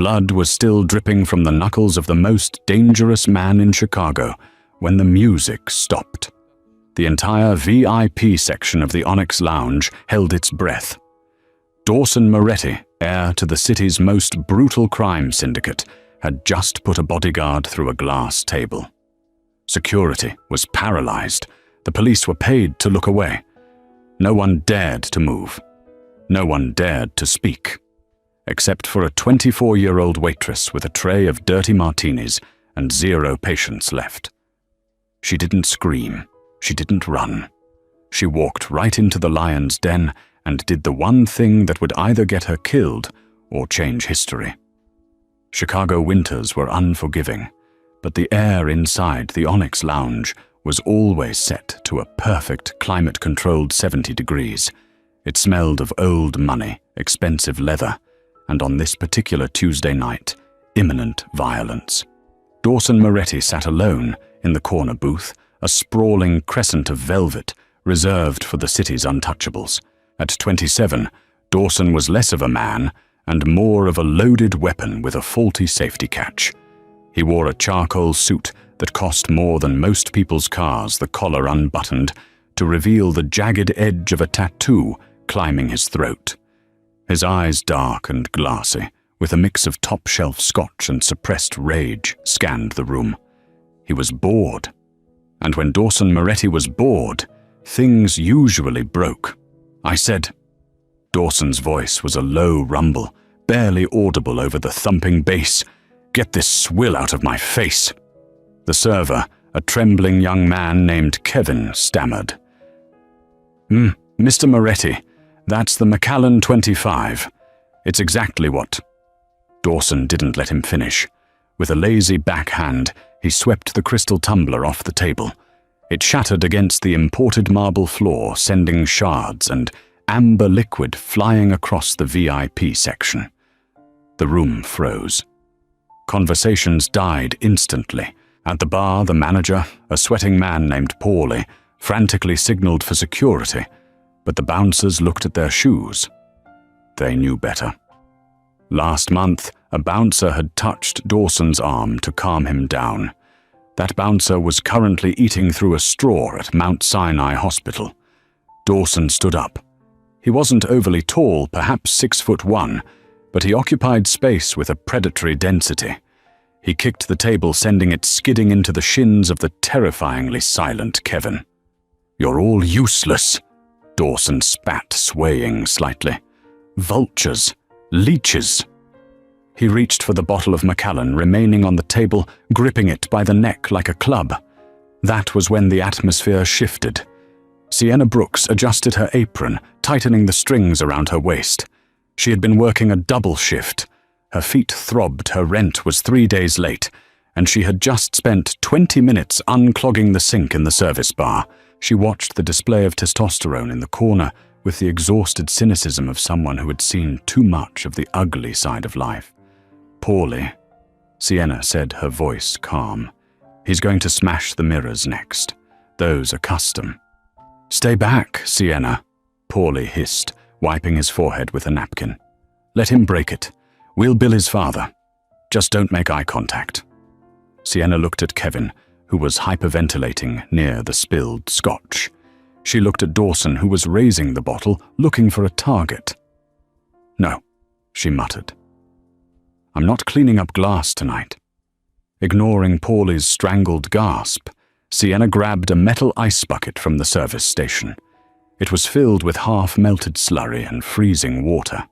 Blood was still dripping from the knuckles of the most dangerous man in Chicago when the music stopped. The entire VIP section of the Onyx Lounge held its breath. Dawson Moretti, heir to the city's most brutal crime syndicate, had just put a bodyguard through a glass table. Security was paralyzed. The police were paid to look away. No one dared to move. No one dared to speak, except for a 24-year-old waitress with a tray of dirty martinis and 0 patience left. She didn't scream. She didn't run. She walked right into the lion's den and did the one thing that would either get her killed or change history. Chicago winters were unforgiving, but the air inside the Onyx Lounge was always set to a perfect climate-controlled 70 degrees. It smelled of old money, expensive leather, and on this particular Tuesday night, imminent violence. Dawson Moretti sat alone in the corner booth, a sprawling crescent of velvet reserved for the city's untouchables. At 27, Dawson was less of a man and more of a loaded weapon with a faulty safety catch. He wore a charcoal suit that cost more than most people's cars, the collar unbuttoned, to reveal the jagged edge of a tattoo climbing his throat. His eyes dark and glassy, with a mix of top-shelf scotch and suppressed rage, scanned the room. He was bored. And when Dawson Moretti was bored, things usually broke. I said. Dawson's voice was a low rumble, barely audible over the thumping bass. "Get this swill out of my face." The server, a trembling young man named Kevin, stammered. Mr. Moretti, that's the Macallan 25. It's exactly what..." Dawson didn't let him finish. With a lazy backhand, he swept the crystal tumbler off the table. It shattered against the imported marble floor, sending shards and amber liquid flying across the VIP section. The room froze. Conversations died instantly. At the bar, the manager, a sweating man named Paulie, frantically signaled for security, but the bouncers looked at their shoes. They knew better. Last month, a bouncer had touched Dawson's arm to calm him down. That bouncer was currently eating through a straw at Mount Sinai Hospital. Dawson stood up. He wasn't overly tall, perhaps 6'1", but he occupied space with a predatory density. He kicked the table, sending it skidding into the shins of the terrifyingly silent Kevin. "You're all useless," Dawson spat, swaying slightly. "Vultures. Leeches." He reached for the bottle of Macallan, remaining on the table, gripping it by the neck like a club. That was when the atmosphere shifted. Sienna Brooks adjusted her apron, tightening the strings around her waist. She had been working a double shift. Her feet throbbed, her rent was 3 days late, and she had just spent 20 minutes unclogging the sink in the service bar. She watched the display of testosterone in the corner with the exhausted cynicism of someone who had seen too much of the ugly side of life. "Poorly," Sienna said, her voice calm. "He's going to smash the mirrors next. Those are custom." "Stay back, Sienna," Paulie hissed, wiping his forehead with a napkin. "Let him break it. We'll bill his father. Just don't make eye contact." Sienna looked at Kevin, who was hyperventilating near the spilled scotch. She looked at Dawson, who was raising the bottle, looking for a target. "No," she muttered. "I'm not cleaning up glass tonight." Ignoring Paulie's strangled gasp, Sienna grabbed a metal ice bucket from the service station. It was filled with half-melted slurry and freezing water.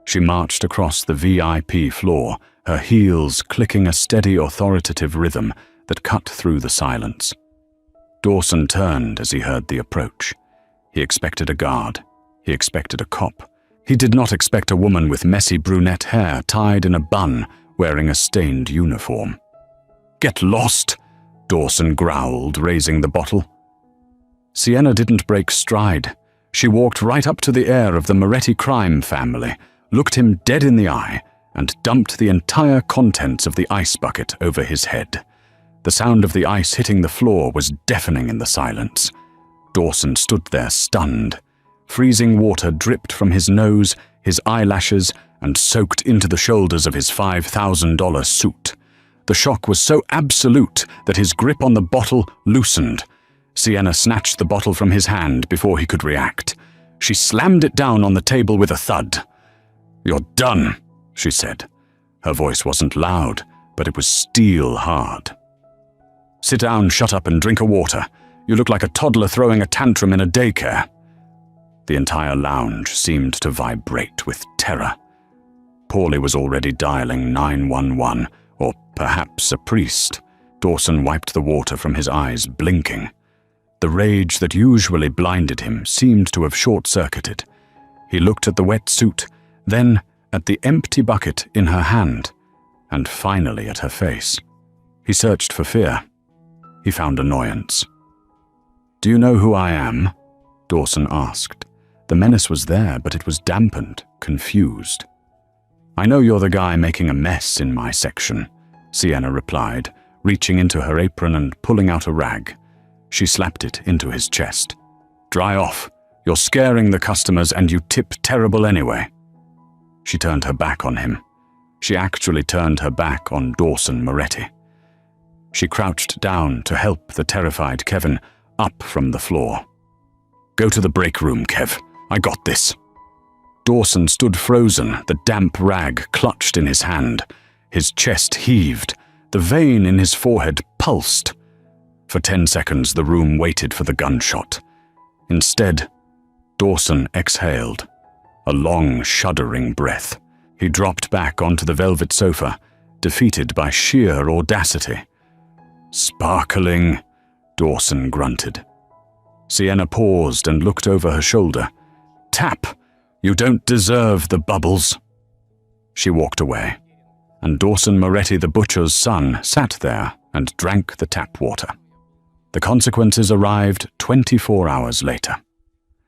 She marched across the VIP floor, her heels clicking a steady, authoritative rhythm that cut through the silence. Dawson turned as he heard the approach. He expected a guard. He expected a cop. He did not expect a woman with messy brunette hair tied in a bun, wearing a stained uniform. "Get lost!" Dawson growled, raising the bottle. Sienna didn't break stride. She walked right up to the heir of the Moretti crime family, looked him dead in the eye, and dumped the entire contents of the ice bucket over his head. The sound of the ice hitting the floor was deafening in the silence. Dawson stood there stunned. Freezing water dripped from his nose, his eyelashes, and soaked into the shoulders of his $5,000 suit. The shock was so absolute that his grip on the bottle loosened. Sienna snatched the bottle from his hand before he could react. She slammed it down on the table with a thud. "You're done," she said. Her voice wasn't loud, but it was steel hard. "Sit down, shut up, and drink a water. You look like a toddler throwing a tantrum in a daycare." The entire lounge seemed to vibrate with terror. Paulie was already dialing 911, or perhaps a priest. Dawson wiped the water from his eyes, blinking. The rage that usually blinded him seemed to have short-circuited. He looked at the wet suit, then at the empty bucket in her hand, and finally at her face. He searched for fear. He found annoyance. "Do you know who I am?" Dawson asked. The menace was there, but it was dampened, confused. "I know you're the guy making a mess in my section," Sienna replied, reaching into her apron and pulling out a rag. She slapped it into his chest. "Dry off. You're scaring the customers and you tip terrible anyway." She turned her back on him. She actually turned her back on Dawson Moretti. She crouched down to help the terrified Kevin up from the floor. "Go to the break room, Kev. I got this." Dawson stood frozen, the damp rag clutched in his hand. His chest heaved. The vein in his forehead pulsed. For 10 seconds, the room waited for the gunshot. Instead, Dawson exhaled, a long, shuddering breath. He dropped back onto the velvet sofa, defeated by sheer audacity. "Sparkling," Dawson grunted. Sienna paused and looked over her shoulder. "Tap! You don't deserve the bubbles." She walked away, and Dawson Moretti, the butcher's son, sat there and drank the tap water. The consequences arrived 24 hours later.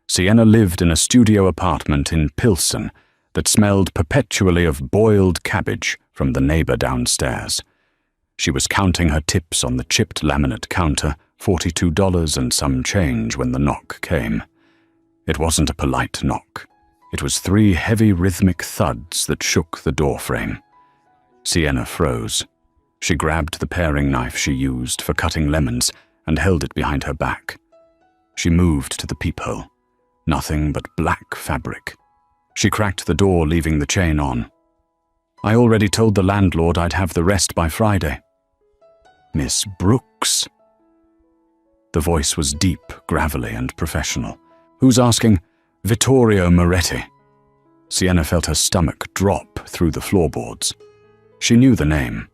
Sienna lived in a studio apartment in Pilsen that smelled perpetually of boiled cabbage from the neighbor downstairs. She was counting her tips on the chipped laminate counter, $42 and some change, when the knock came. It wasn't a polite knock. It was 3 heavy rhythmic thuds that shook the doorframe. Sienna froze. She grabbed the paring knife she used for cutting lemons and held it behind her back. She moved to the peephole. Nothing but black fabric. She cracked the door, leaving the chain on. "I already told the landlord I'd have the rest by Friday." "Miss Brooks?" The voice was deep, gravelly, and professional. "Who's asking?" "Vittorio Moretti." Sienna felt her stomach drop through the floorboards. She knew the name.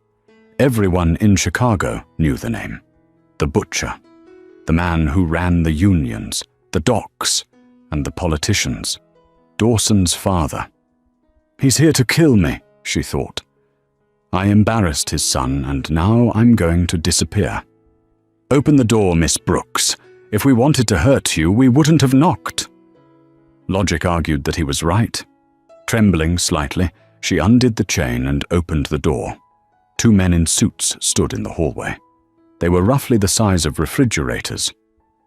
Everyone in Chicago knew the name. The butcher. The man who ran the unions, the docks, and the politicians. Dawson's father. "He's here to kill me," she thought. "I embarrassed his son, and now I'm going to disappear." "Open the door, Miss Brooks. If we wanted to hurt you, we wouldn't have knocked." Logic argued that he was right. Trembling slightly, she undid the chain and opened the door. 2 men in suits stood in the hallway. They were roughly the size of refrigerators.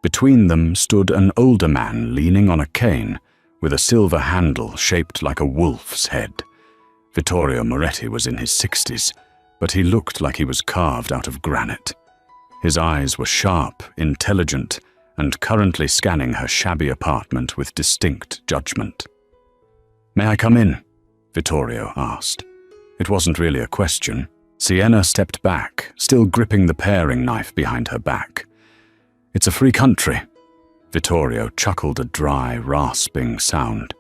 Between them stood an older man leaning on a cane with a silver handle shaped like a wolf's head. Vittorio Moretti was in his 60s, but he looked like he was carved out of granite. His eyes were sharp, intelligent, and currently scanning her shabby apartment with distinct judgment. "May I come in?" Vittorio asked. It wasn't really a question. Sienna stepped back, still gripping the paring knife behind her back. "It's a free country." Vittorio chuckled a dry, rasping sound.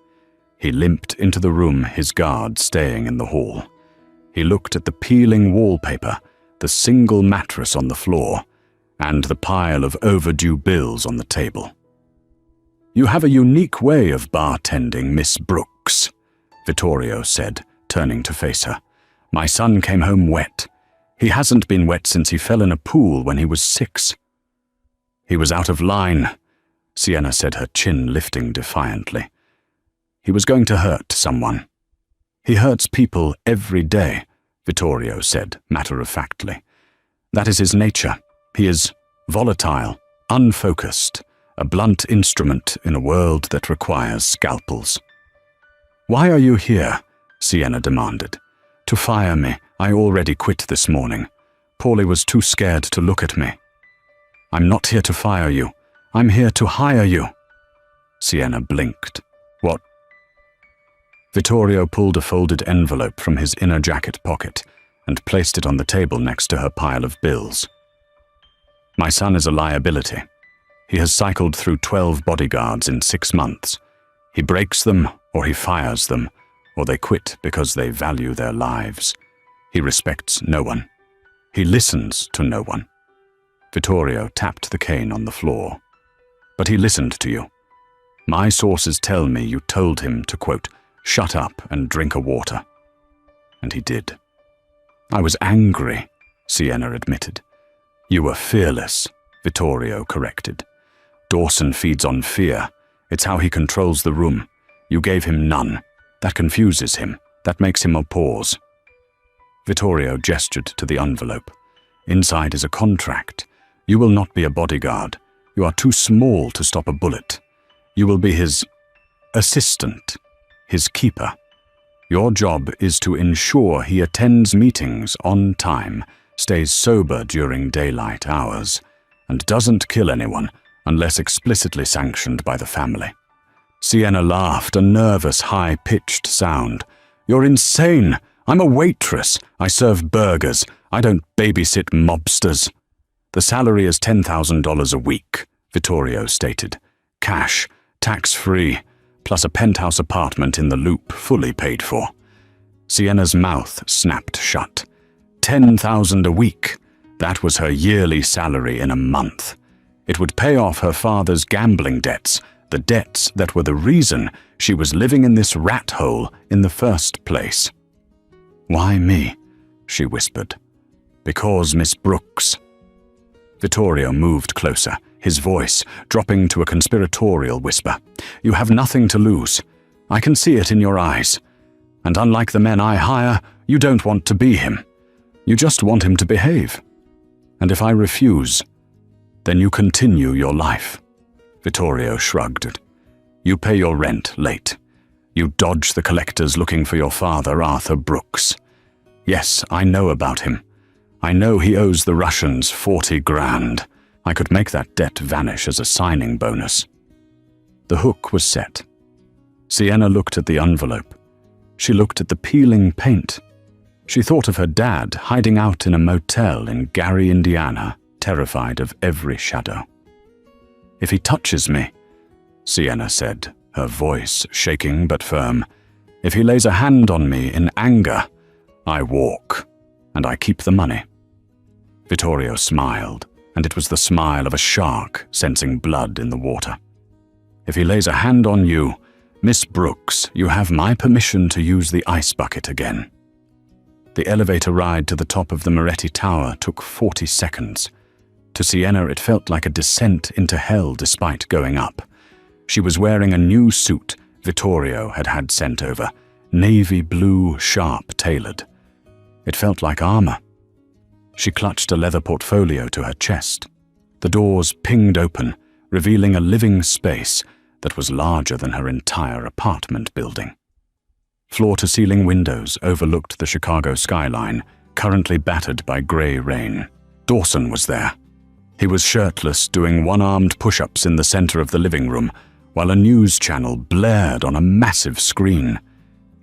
He limped into the room, his guard staying in the hall. He looked at the peeling wallpaper, the single mattress on the floor, and the pile of overdue bills on the table. "You have a unique way of bartending, Miss Brooks," Vittorio said, turning to face her. "My son came home wet. He hasn't been wet since he fell in a pool when he was 6. "He was out of line," Sienna said, her chin lifting defiantly. "He was going to hurt someone." "He hurts people every day," Vittorio said, matter-of-factly. "That is his nature. He is volatile, unfocused, a blunt instrument in a world that requires scalpels." "Why are you here?" Sienna demanded. "To fire me. I already quit this morning. Paulie was too scared to look at me." "I'm not here to fire you. I'm here to hire you." Sienna blinked. "What?" Vittorio pulled a folded envelope from his inner jacket pocket and placed it on the table next to her pile of bills. "My son is a liability. He has cycled through 12 bodyguards in 6 months. He breaks them, or he fires them, or they quit because they value their lives. He respects no one. He listens to no one." Vittorio tapped the cane on the floor. "But he listened to you. My sources tell me you told him to, quote, shut up and drink a water. And he did." "I was angry," Sienna admitted. "You were fearless," Vittorio corrected. "Dawson feeds on fear. It's how he controls the room. You gave him none. That confuses him. That makes him a pause." Vittorio gestured to the envelope. "Inside is a contract. You will not be a bodyguard. You are too small to stop a bullet. You will be his assistant, his keeper. Your job is to ensure he attends meetings on time, stays sober during daylight hours, and doesn't kill anyone unless explicitly sanctioned by the family." Sienna laughed, a nervous, high-pitched sound. "You're insane! I'm a waitress. I serve burgers. I don't babysit mobsters." "The salary is $10,000 a week," Vittorio stated. "Cash, tax-free, plus a penthouse apartment in the Loop, fully paid for." Sienna's mouth snapped shut. $10,000 a week. That was her yearly salary in a month. It would pay off her father's gambling debts, the debts that were the reason she was living in this rat hole in the first place. "Why me?" she whispered. "Because Miss Brooks." Vittorio moved closer, his voice dropping to a conspiratorial whisper. "You have nothing to lose. I can see it in your eyes. And unlike the men I hire, you don't want to be him. You just want him to behave. And if I refuse, then you continue your life." Vittorio shrugged. "You pay your rent late. You dodge the collectors looking for your father, Arthur Brooks. Yes, I know about him. I know he owes the Russians 40 grand. I could make that debt vanish as a signing bonus." The hook was set. Sienna looked at the envelope. She looked at the peeling paint. She thought of her dad hiding out in a motel in Gary, Indiana, terrified of every shadow. "If he touches me," Sienna said, her voice shaking but firm, "if he lays a hand on me in anger, I walk, and I keep the money." Vittorio smiled, and it was the smile of a shark sensing blood in the water. "If he lays a hand on you, Miss Brooks, you have my permission to use the ice bucket again." The elevator ride to the top of the Moretti Tower took 40 seconds. To Sienna, it felt like a descent into hell despite going up. She was wearing a new suit Vittorio had had sent over, navy blue, sharp-tailored. It felt like armor. She clutched a leather portfolio to her chest. The doors pinged open, revealing a living space that was larger than her entire apartment building. Floor-to-ceiling windows overlooked the Chicago skyline, currently battered by gray rain. Dawson was there. He was shirtless, doing one-armed push-ups in the center of the living room, while a news channel blared on a massive screen.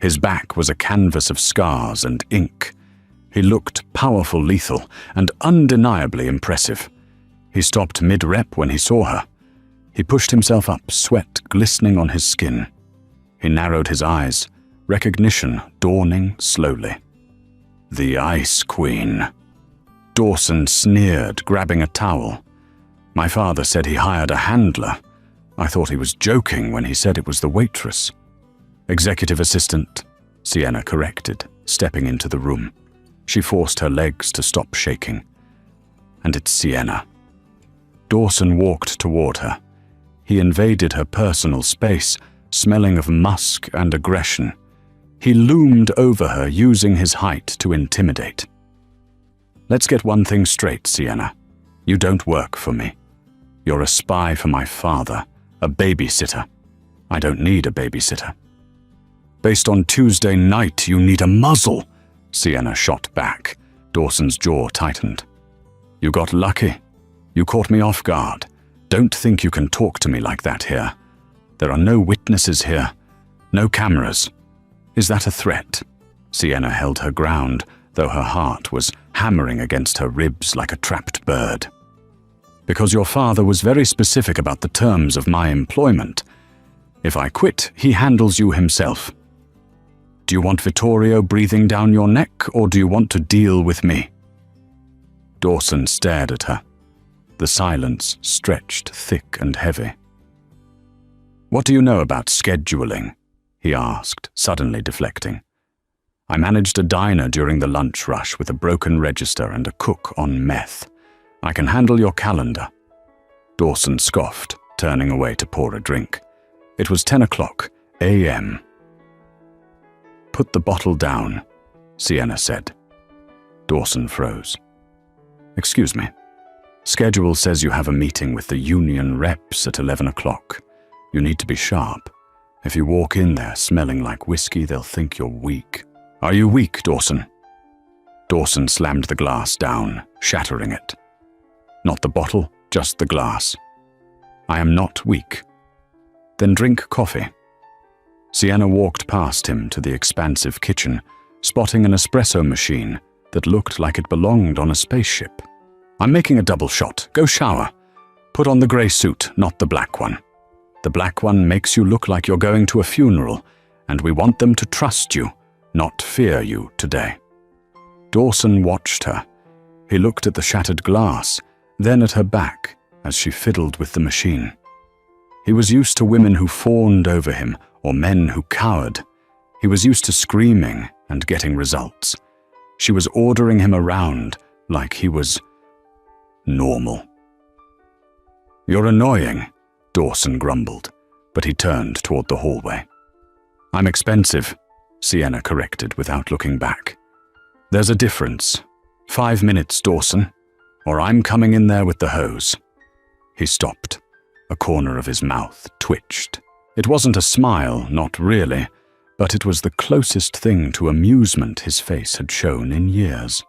His back was a canvas of scars and ink. He looked powerful, lethal, and undeniably impressive. He stopped mid-rep when he saw her. He pushed himself up, sweat glistening on his skin. He narrowed his eyes, recognition dawning slowly. "The Ice Queen." Dawson sneered, grabbing a towel. "My father said he hired a handler. I thought he was joking when he said it was the waitress." "Executive assistant," Sienna corrected, stepping into the room. She forced her legs to stop shaking. "And it's Sienna." Dawson walked toward her. He invaded her personal space, smelling of musk and aggression. He loomed over her, using his height to intimidate. "Let's get one thing straight, Sienna. You don't work for me. You're a spy for my father, a babysitter. I don't need a babysitter." Based on Tuesday night, you need a muzzle, Sienna shot back. Dawson's jaw tightened. You got lucky. You caught me off guard. Don't think you can talk to me like that here. There are no witnesses here. No cameras. Is that a threat? Sienna held her ground, though her heart was hammering against her ribs like a trapped bird. Because your father was very specific about the terms of my employment. If I quit, he handles you himself. Do you want Vittorio breathing down your neck, or do you want to deal with me? Dawson stared at her. The silence stretched thick and heavy. What do you know about scheduling? He asked, suddenly deflecting. I managed a diner during the lunch rush with a broken register and a cook on meth. I can handle your calendar. Dawson scoffed, turning away to pour a drink. It was 10:00 a.m. Put the bottle down, Sienna said. Dawson froze. Excuse me. Schedule says you have a meeting with the union reps at 11:00. You need to be sharp. If you walk in there smelling like whiskey, they'll think you're weak. Are you weak, Dawson? Dawson slammed the glass down, shattering it. Not the bottle, just the glass. I am not weak. Then drink coffee. Sienna walked past him to the expansive kitchen, spotting an espresso machine that looked like it belonged on a spaceship. I'm making a double shot. Go shower. Put on the grey suit, not the black one. The black one makes you look like you're going to a funeral, and we want them to trust you, not fear you today. Dawson watched her. He looked at the shattered glass, then at her back as she fiddled with the machine. He was used to women who fawned over him or men who cowered. He was used to screaming and getting results. She was ordering him around like he was normal. You're annoying, Dawson grumbled, but he turned toward the hallway. I'm expensive, Sienna corrected without looking back. There's a difference. 5 minutes, Dawson, or I'm coming in there with the hose. He stopped. A corner of his mouth twitched. It wasn't a smile, not really, but it was the closest thing to amusement his face had shown in years.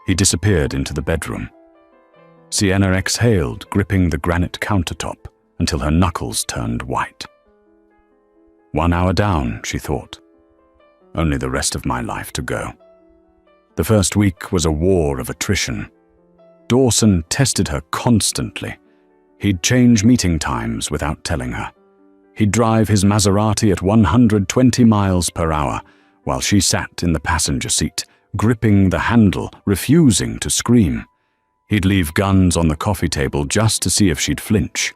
He disappeared into the bedroom. Sienna exhaled, gripping the granite countertop until her knuckles turned white. 1 hour down, she thought. Only the rest of my life to go. The first week was a war of attrition. Dawson tested her constantly. He'd change meeting times without telling her. He'd drive his Maserati at 120 miles per hour while she sat in the passenger seat, gripping the handle, refusing to scream. He'd leave guns on the coffee table just to see if she'd flinch.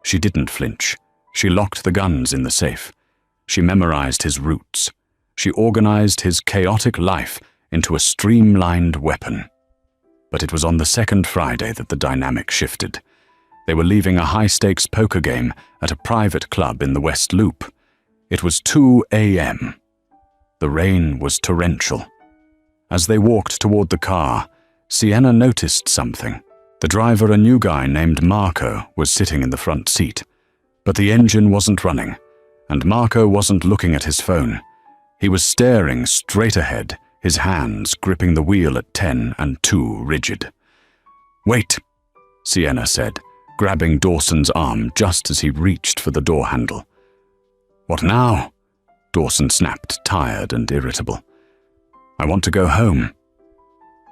She didn't flinch. She locked the guns in the safe. She memorized his routes. She organized his chaotic life into a streamlined weapon. But it was on the second Friday that the dynamic shifted. They were leaving a high-stakes poker game at a private club in the West Loop. It was 2 a.m. The rain was torrential. As they walked toward the car, Sienna noticed something. The driver, a new guy named Marco, was sitting in the front seat. But the engine wasn't running, and Marco wasn't looking at his phone. He was staring straight ahead, his hands gripping the wheel at 10 and 2 rigid. Wait, Sienna said, grabbing Dawson's arm just as he reached for the door handle. What now? Dawson snapped, tired and irritable. I want to go home.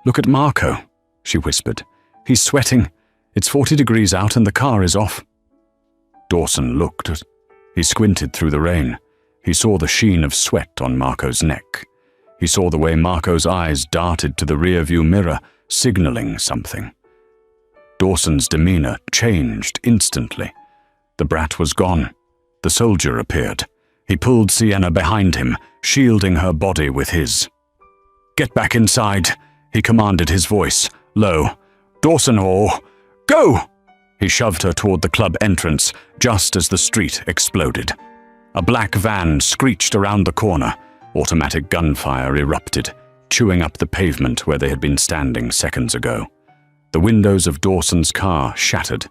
Look at Marco, she whispered. He's sweating. It's 40 degrees out and the car is off. Dawson looked. He squinted through the rain. He saw the sheen of sweat on Marco's neck. He saw the way Marco's eyes darted to the rearview mirror, signaling something. Dawson's demeanor changed instantly. The brat was gone. The soldier appeared. He pulled Sienna behind him, shielding her body with his. Get back inside, he commanded, his voice low. Dawson, or go! He shoved her toward the club entrance just as the street exploded. A black van screeched around the corner. Automatic gunfire erupted, chewing up the pavement where they had been standing seconds ago. The windows of Dawson's car shattered.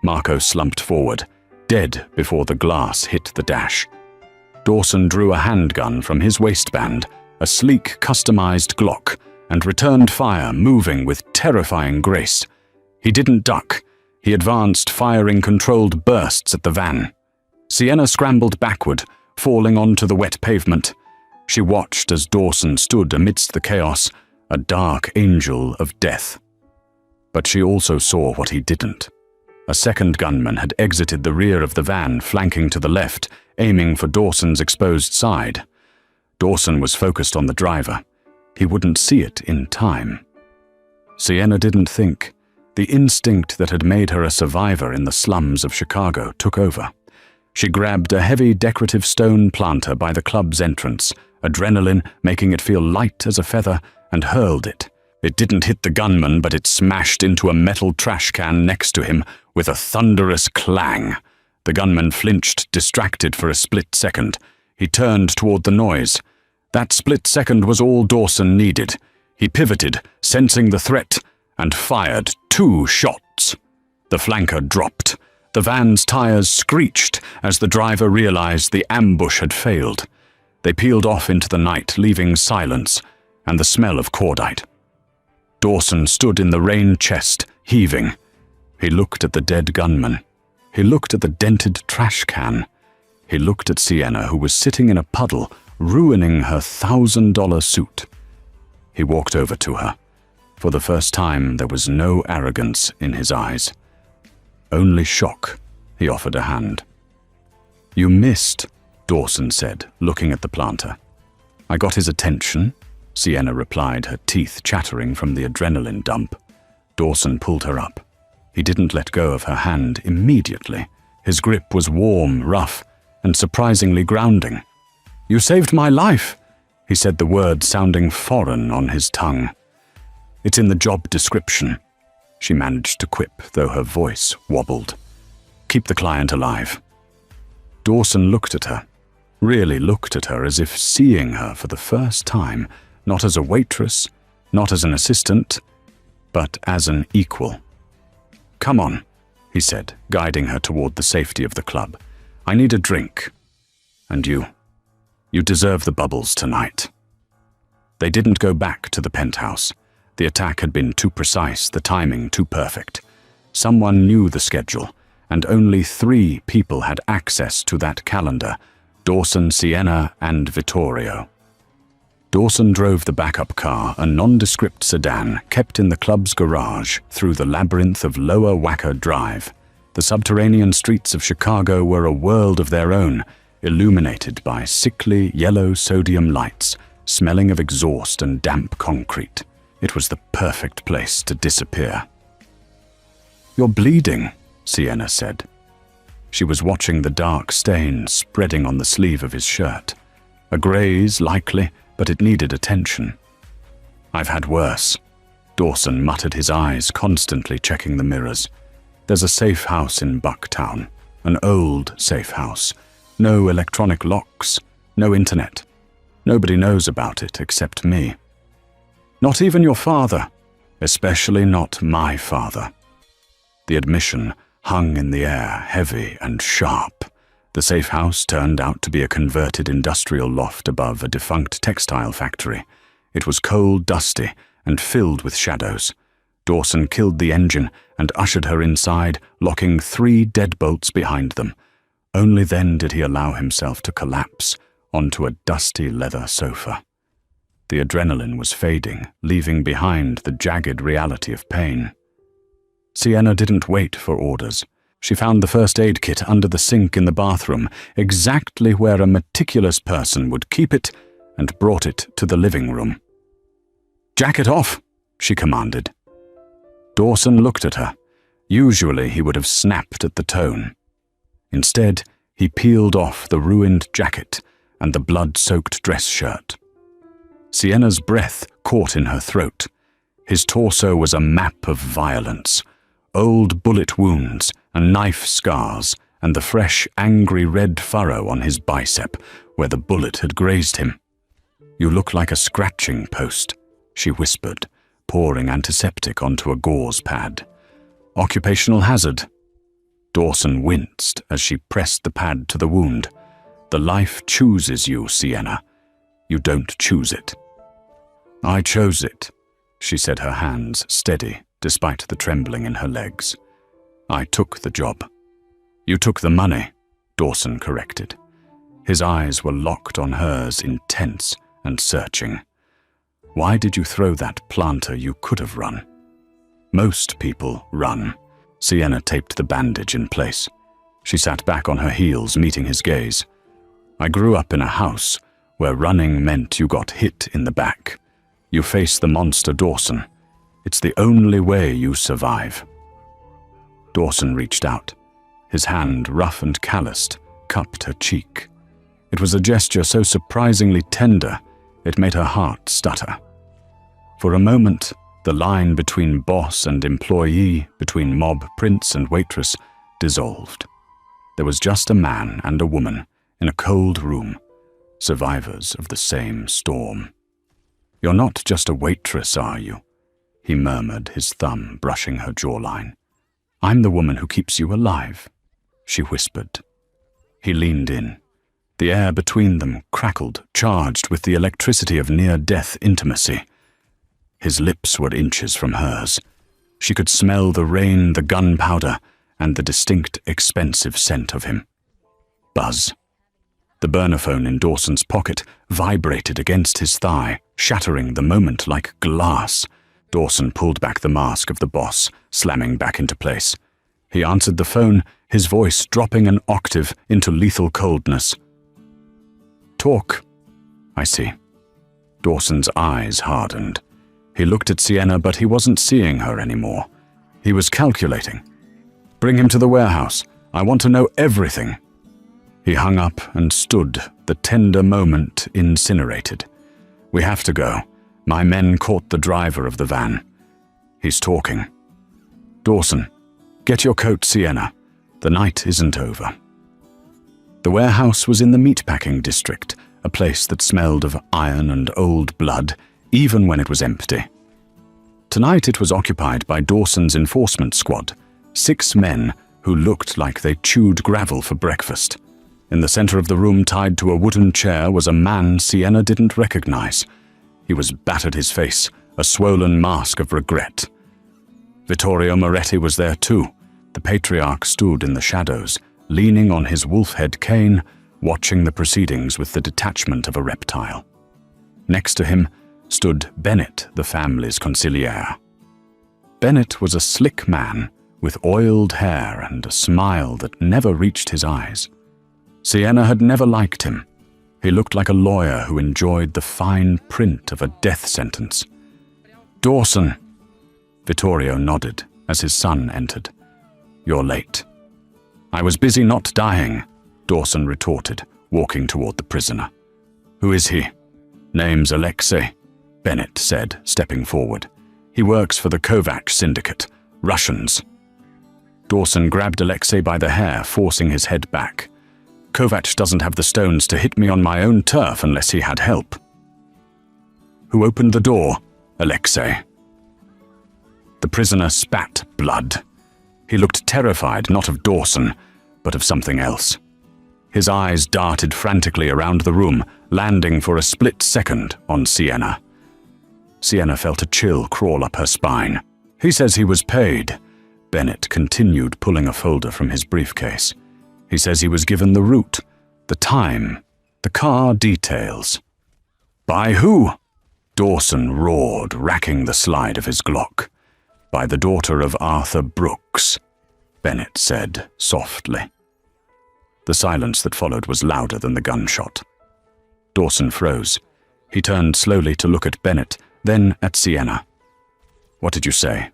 Marco slumped forward, dead before the glass hit the dash. Dawson drew a handgun from his waistband, a sleek, customized Glock, and returned fire, moving with terrifying grace. He didn't duck. He advanced, firing controlled bursts at the van. Sienna scrambled backward, falling onto the wet pavement. She watched as Dawson stood amidst the chaos, a dark angel of death. But she also saw what he didn't. A second gunman had exited the rear of the van, flanking to the left, aiming for Dawson's exposed side. Dawson was focused on the driver. He wouldn't see it in time. Sienna didn't think. The instinct that had made her a survivor in the slums of Chicago took over. She grabbed a heavy decorative stone planter by the club's entrance, adrenaline making it feel light as a feather, and hurled it. It didn't hit the gunman, but it smashed into a metal trash can next to him with a thunderous clang. The gunman flinched, distracted for a split second. He turned toward the noise. That split second was all Dawson needed. He pivoted, sensing the threat, and fired 2 shots. The flanker dropped. The van's tires screeched as the driver realized the ambush had failed. They peeled off into the night, leaving silence and the smell of cordite. Dawson stood in the rain chest, heaving. He looked at the dead gunman. He looked at the dented trash can. He looked at Sienna, who was sitting in a puddle, ruining her $1,000 suit. He walked over to her. For the first time, there was no arrogance in his eyes. Only shock. He offered a hand. "You missed," Dawson said, looking at the planter. "I got his attention," Sienna replied, her teeth chattering from the adrenaline dump. Dawson pulled her up. He didn't let go of her hand immediately. His grip was warm, rough, and surprisingly grounding. "You saved my life," he said, the word sounding foreign on his tongue. "It's in the job description," she managed to quip, though her voice wobbled. "Keep the client alive." Dawson looked at her, really looked at her as if seeing her for the first time, not as a waitress, not as an assistant, but as an equal. "Come on," he said, guiding her toward the safety of the club. "I need a drink. And you deserve the bubbles tonight." They didn't go back to the penthouse. The attack had been too precise, the timing too perfect. Someone knew the schedule, and only 3 people had access to that calendar: Dawson, Sienna, and Vittorio. Dawson drove the backup car, a nondescript sedan kept in the club's garage, through the labyrinth of Lower Wacker Drive. The subterranean streets of Chicago were a world of their own, illuminated by sickly yellow sodium lights, smelling of exhaust and damp concrete. It was the perfect place to disappear. "You're bleeding," Sienna said. She was watching the dark stain spreading on the sleeve of his shirt. A graze, likely, but it needed attention. "I've had worse." Dawson muttered, his eyes constantly checking the mirrors. "There's a safe house in Bucktown, an old safe house. No electronic locks, no internet. Nobody knows about it except me. Not even your father, especially not my father." The admission hung in the air, heavy and sharp. The safe house turned out to be a converted industrial loft above a defunct textile factory. It was cold, dusty, and filled with shadows. Dawson killed the engine and ushered her inside, locking 3 deadbolts behind them. Only then did he allow himself to collapse onto a dusty leather sofa. The adrenaline was fading, leaving behind the jagged reality of pain. Sienna didn't wait for orders. She found the first aid kit under the sink in the bathroom, exactly where a meticulous person would keep it, and brought it to the living room. "Jacket off," she commanded. Dawson looked at her. Usually he would have snapped at the tone. Instead, he peeled off the ruined jacket and the blood-soaked dress shirt. Sienna's breath caught in her throat. His torso was a map of violence. Old bullet wounds and knife scars, and the fresh, angry red furrow on his bicep where the bullet had grazed him. "You look like a scratching post," she whispered, pouring antiseptic onto a gauze pad. "Occupational hazard." Dawson winced as she pressed the pad to the wound. The life chooses you, Sienna. You don't choose it. I chose it, she said, her hands steady despite the trembling in her legs. I took the job. You took the money, Dawson corrected. His eyes were locked on hers, intense and searching. Why did you throw that planter? You could have run. Most people run. Sienna taped the bandage in place. She sat back on her heels, meeting his gaze. I grew up in a house where running meant you got hit in the back. You face the monster, Dawson. It's the only way you survive. Dawson reached out. His hand, rough and calloused, cupped her cheek. It was a gesture so surprisingly tender, it made her heart stutter. For a moment, the line between boss and employee, between mob prince and waitress, dissolved. There was just a man and a woman in a cold room, survivors of the same storm. You're not just a waitress, are you? He murmured, his thumb brushing her jawline. I'm the woman who keeps you alive, she whispered. He leaned in. The air between them crackled, charged with the electricity of near-death intimacy. His lips were inches from hers. She could smell the rain, the gunpowder, and the distinct, expensive scent of him. Buzz. The burner phone in Dawson's pocket vibrated against his thigh, shattering the moment like glass. Dawson pulled back the mask of the boss, slamming back into place. He answered the phone, his voice dropping an octave into lethal coldness. Talk. I see. Dawson's eyes hardened. He looked at Sienna, but he wasn't seeing her anymore. He was calculating. Bring him to the warehouse. I want to know everything. He hung up and stood, the tender moment incinerated. We have to go. My men caught the driver of the van. He's talking. Dawson, get your coat, Sienna. The night isn't over. The warehouse was in the meatpacking district, a place that smelled of iron and old blood, even when it was empty. Tonight it was occupied by Dawson's enforcement squad, 6 men who looked like they chewed gravel for breakfast. In the center of the room, tied to a wooden chair, was a man Sienna didn't recognize. He was battered, his face, a swollen mask of regret. Vittorio Moretti was there too. The patriarch stood in the shadows, leaning on his wolf-head cane, watching the proceedings with the detachment of a reptile. Next to him stood Bennett, the family's consigliere. Bennett was a slick man with oiled hair and a smile that never reached his eyes. Sienna had never liked him. He looked like a lawyer who enjoyed the fine print of a death sentence. Dawson. Vittorio nodded as his son entered. You're late. I was busy not dying, Dawson retorted, walking toward the prisoner. Who is he? Name's Alexei, Bennett said, stepping forward. He works for the Kovac syndicate, Russians. Dawson grabbed Alexei by the hair, forcing his head back. Kovac doesn't have the stones to hit me on my own turf unless he had help. Who opened the door? Alexei. The prisoner spat blood. He looked terrified, not of Dawson, but of something else. His eyes darted frantically around the room, landing for a split second on Sienna. Sienna felt a chill crawl up her spine. He says he was paid. Bennett continued, pulling a folder from his briefcase. He says he was given the route, the time, the car details. By who? Dawson roared, racking the slide of his Glock. By the daughter of Arthur Brooks, Bennett said softly. The silence that followed was louder than the gunshot. Dawson froze. He turned slowly to look at Bennett, then at Sienna. What did you say?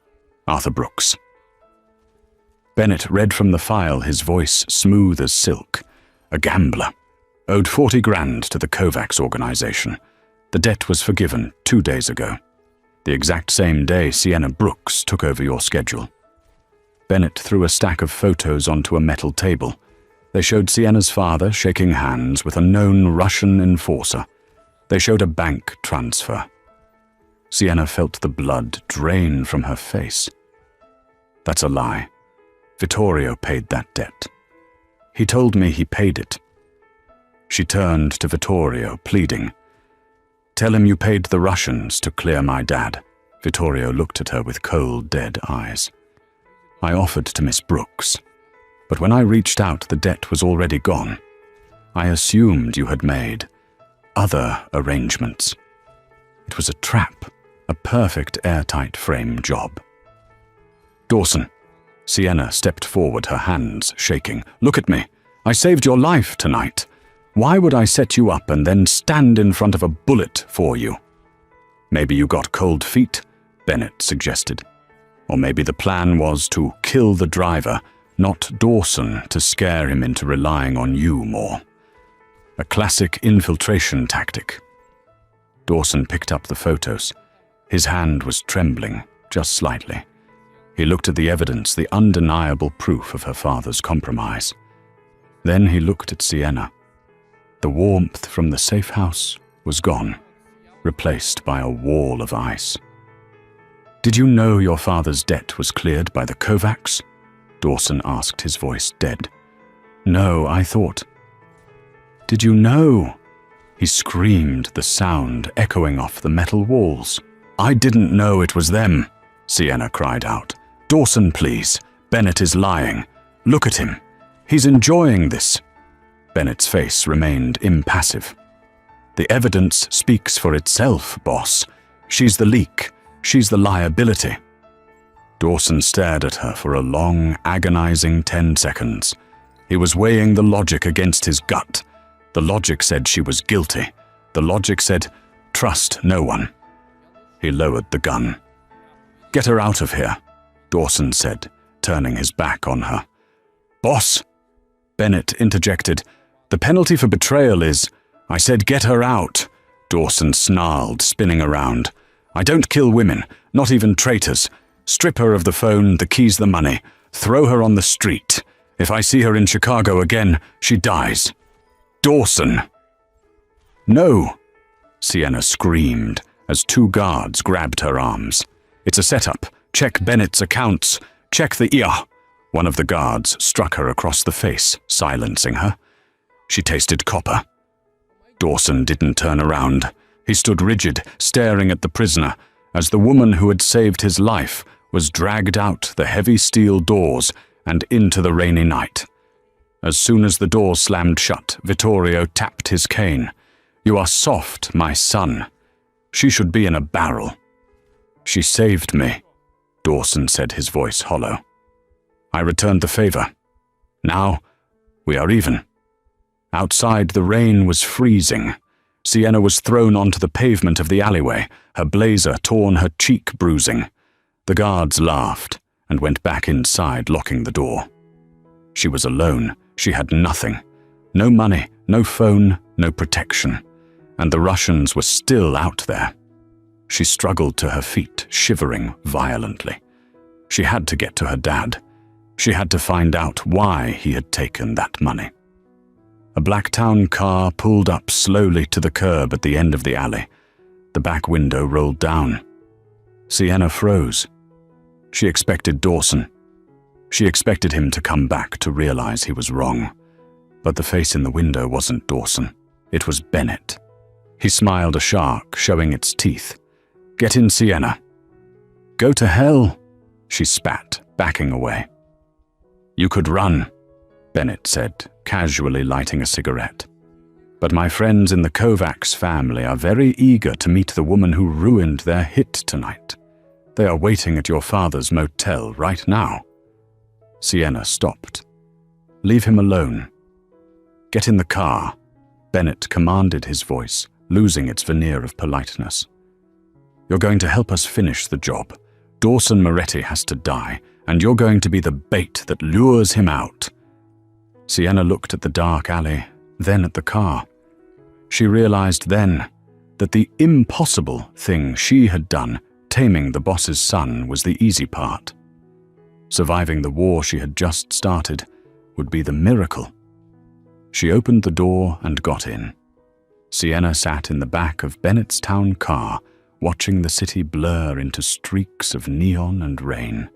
Arthur Brooks. Bennett read from the file, his voice smooth as silk. A gambler. Owed 40 grand to the Kovacs organization. The debt was forgiven 2 days ago. The exact same day Sienna Brooks took over your schedule. Bennett threw a stack of photos onto a metal table. They showed Sienna's father shaking hands with a known Russian enforcer. They showed a bank transfer. Sienna felt the blood drain from her face. That's a lie. Vittorio paid that debt. He told me he paid it. She turned to Vittorio, pleading. "Tell him you paid the Russians to clear my dad." Vittorio looked at her with cold, dead eyes. "I offered to Miss Brooks, but when I reached out, the debt was already gone. I assumed you had made other arrangements. It was a trap, a perfect airtight frame job." "Dawson." Sienna stepped forward, her hands shaking. "Look at me. I saved your life tonight. Why would I set you up and then stand in front of a bullet for you?" "Maybe you got cold feet," Bennett suggested. "Or maybe the plan was to kill the driver, not Dawson, to scare him into relying on you more. A classic infiltration tactic." Dawson picked up the photos. His hand was trembling, just slightly. He looked at the evidence, the undeniable proof of her father's compromise. Then he looked at Sienna. The warmth from the safe house was gone, replaced by a wall of ice. "Did you know your father's debt was cleared by the Kovacs?" Dawson asked, his voice dead. "No, I thought." "Did you know?" He screamed, the sound echoing off the metal walls. "I didn't know it was them," Sienna cried out. "Dawson, please. Bennett is lying. Look at him. He's enjoying this." Bennett's face remained impassive. "The evidence speaks for itself, boss. She's the leak. She's the liability." Dawson stared at her for a long, agonizing 10 seconds. He was weighing the logic against his gut. The logic said she was guilty. The logic said, trust no one. He lowered the gun. "Get her out of here," Dawson said, turning his back on her. "Boss," Bennett interjected, "the penalty for betrayal is—" "I said get her out," Dawson snarled, spinning around. "I don't kill women, not even traitors. Strip her of the phone, the keys, the money. Throw her on the street. If I see her in Chicago again, she dies. Dawson!" "No!" Sienna screamed as 2 guards grabbed her arms. "It's a setup. Check Bennett's accounts. Check the ear." One of the guards struck her across the face, silencing her. She tasted copper. Dawson didn't turn around. He stood rigid, staring at the prisoner, as the woman who had saved his life was dragged out the heavy steel doors and into the rainy night. As soon as the doors slammed shut, Vittorio tapped his cane. "You are soft, my son. She should be in a barrel." "She saved me," Dawson said, his voice hollow. "I returned the favor. Now, we are even." Outside, the rain was freezing. Sienna was thrown onto the pavement of the alleyway, her blazer torn, her cheek bruising. The guards laughed and went back inside, locking the door. She was alone. She had nothing. No money, no phone, no protection. And the Russians were still out there. She struggled to her feet, shivering violently. She had to get to her dad. She had to find out why he had taken that money. A Blacktown car pulled up slowly to the curb at the end of the alley. The back window rolled down. Sienna froze. She expected Dawson. She expected him to come back to realize he was wrong. But the face in the window wasn't Dawson. It was Bennett. He smiled, a shark showing its teeth. "Get in, Sienna." "Go to hell," she spat, backing away. "You could run," Bennett said, casually lighting a cigarette. "But my friends in the Kovacs family are very eager to meet the woman who ruined their hit tonight. They are waiting at your father's motel right now." Sienna stopped. "Leave him alone." "Get in the car," Bennett commanded, his voice losing its veneer of politeness. "You're going to help us finish the job. Dawson Moretti has to die, and you're going to be the bait that lures him out." Sienna looked at the dark alley, then at the car. She realized then that the impossible thing she had done, taming the boss's son, was the easy part. Surviving the war she had just started would be the miracle. She opened the door and got in. Sienna sat in the back of Bennett's town car, watching the city blur into streaks of neon and rain.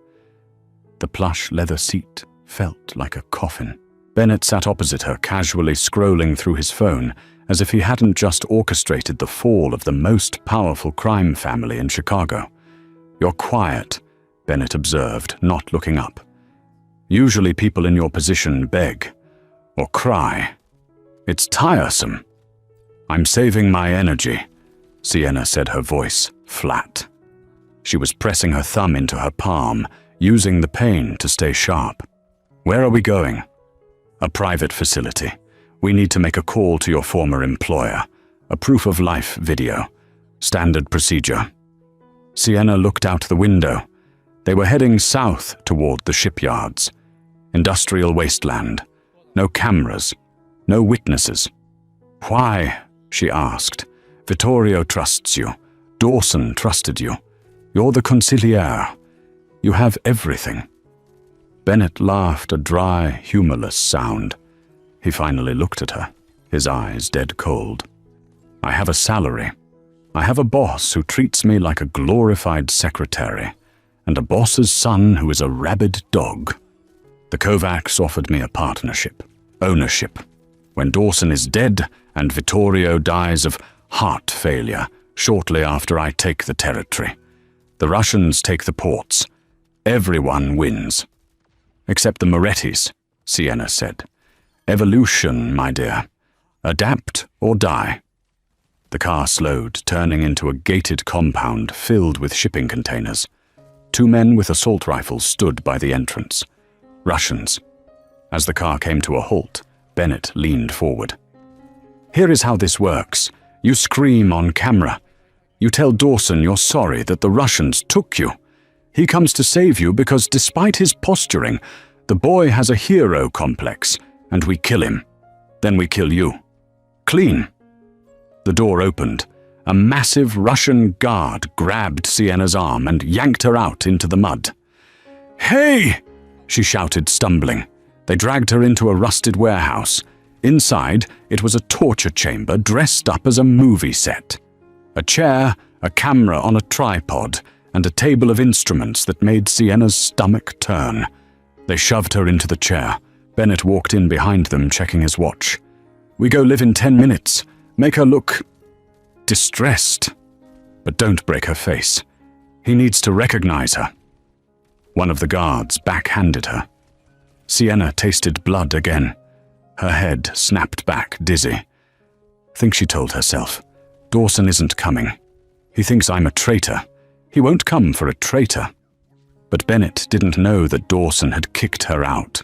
The plush leather seat felt like a coffin. Bennett sat opposite her, casually scrolling through his phone, as if he hadn't just orchestrated the fall of the most powerful crime family in Chicago. "You're quiet," Bennett observed, not looking up. "Usually people in your position beg or cry. It's tiresome." "I'm saving my energy," Sienna said, her voice flat. She was pressing her thumb into her palm, using the pain to stay sharp. "Where are we going?" "A private facility. We need to make a call to your former employer. A proof of life video. Standard procedure." Sienna looked out the window. They were heading south toward the shipyards. Industrial wasteland. No cameras. No witnesses. "Why?" she asked. "Vittorio trusts you. Dawson trusted you. You're the consigliere. You have everything." Bennett laughed, a dry, humorless sound. He finally looked at her, his eyes dead cold. "I have a salary. I have a boss who treats me like a glorified secretary, and a boss's son who is a rabid dog. The Kovacs offered me a partnership, ownership. When Dawson is dead and Vittorio dies of heart failure shortly after I take the territory, the Russians take the ports. Everyone wins." "Except the Morettis," Sienna said. "Evolution, my dear. Adapt or die." The car slowed, turning into a gated compound filled with shipping containers. 2 men with assault rifles stood by the entrance. Russians. As the car came to a halt, Bennett leaned forward. "Here is how this works. You scream on camera. You tell Dawson you're sorry that the Russians took you. He comes to save you because despite his posturing, the boy has a hero complex, and we kill him. Then we kill you. Clean." The door opened. A massive Russian guard grabbed Sienna's arm and yanked her out into the mud. "Hey!" she shouted, stumbling. They dragged her into a rusted warehouse. Inside, it was a torture chamber dressed up as a movie set. A chair, a camera on a tripod, and a table of instruments that made Sienna's stomach turn. They shoved her into the chair. Bennett walked in behind them, checking his watch. "We go live in 10 minutes. Make her look distressed. But don't break her face. He needs to recognize her." One of the guards backhanded her. Sienna tasted blood again. Her head snapped back, dizzy. Think she told herself. Dawson isn't coming. He thinks I'm a traitor. He won't come for a traitor. But Bennett didn't know that Dawson had kicked her out.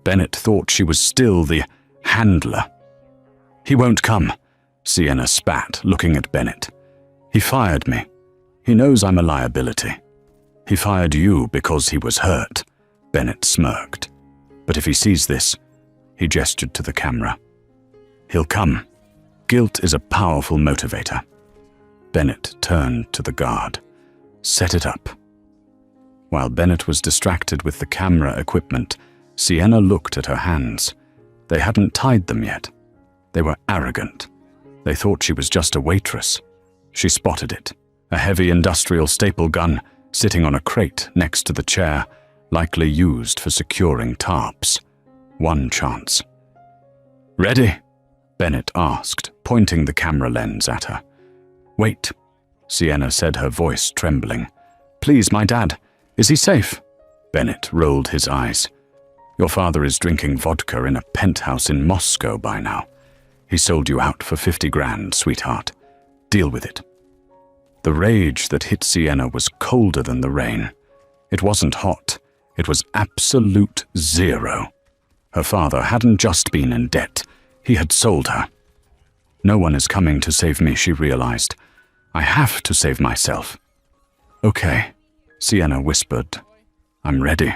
Bennett thought she was still the handler. "He won't come," Sienna spat, looking at Bennett. "He fired me. He knows I'm a liability. He fired you because he was hurt," Bennett smirked. "But if he sees this," he gestured to the camera, "he'll come. Guilt is a powerful motivator." Bennett turned to the guard. "Set it up." While Bennett was distracted with the camera equipment, Sienna looked at her hands. They hadn't tied them yet. They were arrogant. They thought she was just a waitress. She spotted it, a heavy industrial staple gun sitting on a crate next to the chair, likely used for securing tarps. One chance. "Ready?" Bennett asked, pointing the camera lens at her. "Wait," Sienna said, her voice trembling. "Please, my dad. Is he safe?" Bennett rolled his eyes. "Your father is drinking vodka in a penthouse in Moscow by now. He sold you out for 50 grand, sweetheart. Deal with it." The rage that hit Sienna was colder than the rain. It wasn't hot. It was absolute zero. Her father hadn't just been in debt. He had sold her. "No one is coming to save me," she realized. "I have to save myself." "Okay," Sienna whispered. "I'm ready."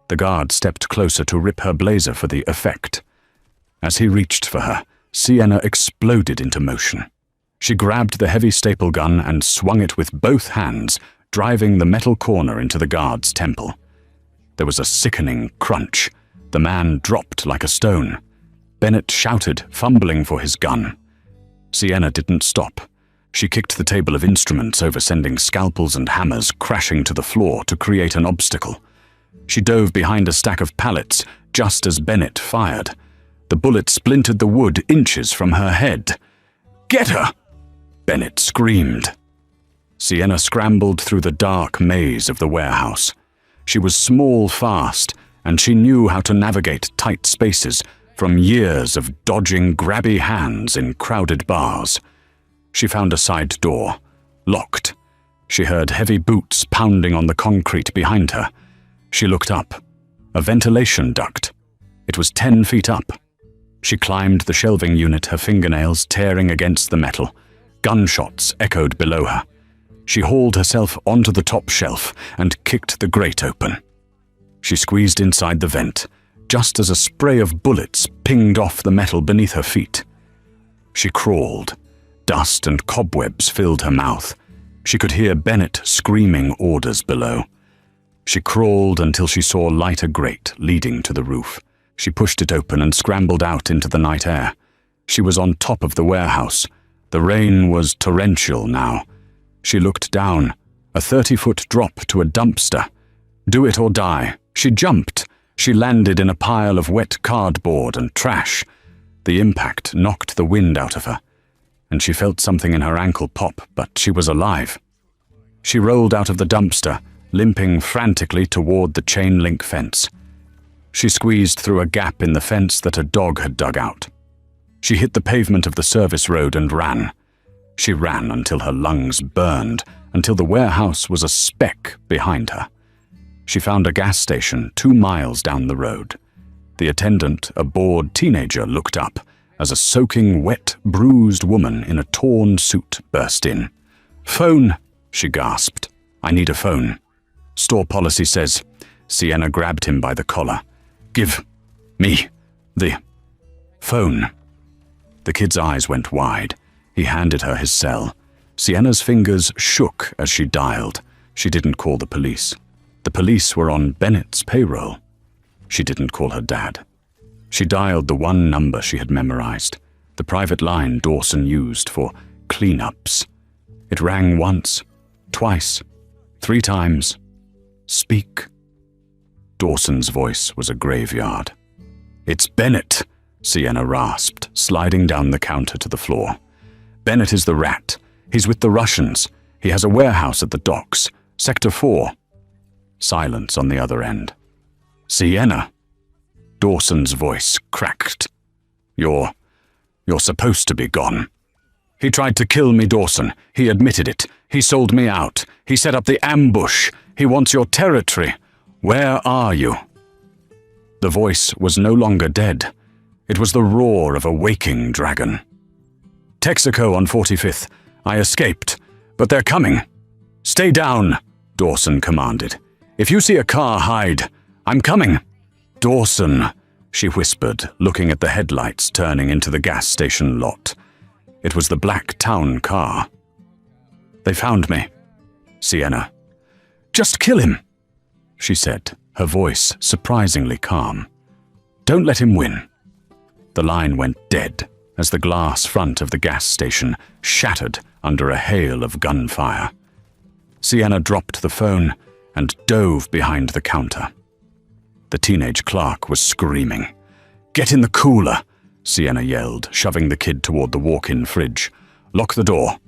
The guard stepped closer to rip her blazer for the effect. As he reached for her, Sienna exploded into motion. She grabbed the heavy staple gun and swung it with both hands, driving the metal corner into the guard's temple. There was a sickening crunch. The man dropped like a stone. Bennett shouted, fumbling for his gun. Sienna didn't stop. She kicked the table of instruments over, sending scalpels and hammers crashing to the floor to create an obstacle. She dove behind a stack of pallets, just as Bennett fired. The bullet splintered the wood inches from her head. "Get her!" Bennett screamed. Sienna scrambled through the dark maze of the warehouse. She was small fast, and she knew how to navigate tight spaces from years of dodging grabby hands in crowded bars. She found a side door, locked. She heard heavy boots pounding on the concrete behind her. She looked up. A ventilation duct. It was 10 feet up. She climbed the shelving unit, her fingernails tearing against the metal. Gunshots echoed below her. She hauled herself onto the top shelf and kicked the grate open. She squeezed inside the vent, just as a spray of bullets pinged off the metal beneath her feet. She crawled. Dust and cobwebs filled her mouth. She could hear Bennett screaming orders below. She crawled until she saw a lighter grate leading to the roof. She pushed it open and scrambled out into the night air. She was on top of the warehouse. The rain was torrential now. She looked down, a 30-foot drop to a dumpster. Do it or die. She jumped. She landed in a pile of wet cardboard and trash. The impact knocked the wind out of her, and she felt something in her ankle pop, but she was alive. She rolled out of the dumpster, limping frantically toward the chain-link fence. She squeezed through a gap in the fence that a dog had dug out. She hit the pavement of the service road and ran. She ran until her lungs burned, until the warehouse was a speck behind her. She found a gas station 2 miles down the road. The attendant, a bored teenager, looked up as a soaking, wet, bruised woman in a torn suit burst in. "Phone," she gasped. "I need a phone." "Store policy says." Sienna grabbed him by the collar. "Give me the phone." The kid's eyes went wide. He handed her his cell. Sienna's fingers shook as she dialed. She didn't call the police. The police were on Bennett's payroll. She didn't call her dad. She dialed the one number she had memorized, the private line Dawson used for cleanups. It rang once, twice, 3 times. "Speak." Dawson's voice was a graveyard. "It's Bennett," Sienna rasped, sliding down the counter to the floor. "Bennett is the rat. He's with the Russians. He has a warehouse at the docks. Sector 4. Silence on the other end. "Sienna." Dawson's voice cracked. You're supposed to be gone." "He tried to kill me, Dawson. He admitted it. He sold me out. He set up the ambush. He wants your territory. Where are you?" The voice was no longer dead. It was the roar of a waking dragon. "Texaco on 45th. I escaped, but they're coming." "Stay down," Dawson commanded. "If you see a car, hide. I'm coming." "Dawson," she whispered, looking at the headlights turning into the gas station lot. It was the black town car. "They found me." "Sienna." "Just kill him," she said, her voice surprisingly calm. "Don't let him win." The line went dead as the glass front of the gas station shattered under a hail of gunfire. Sienna dropped the phone and dove behind the counter. The teenage clerk was screaming. "Get in the cooler," Sienna yelled, shoving the kid toward the walk-in fridge. "Lock the door."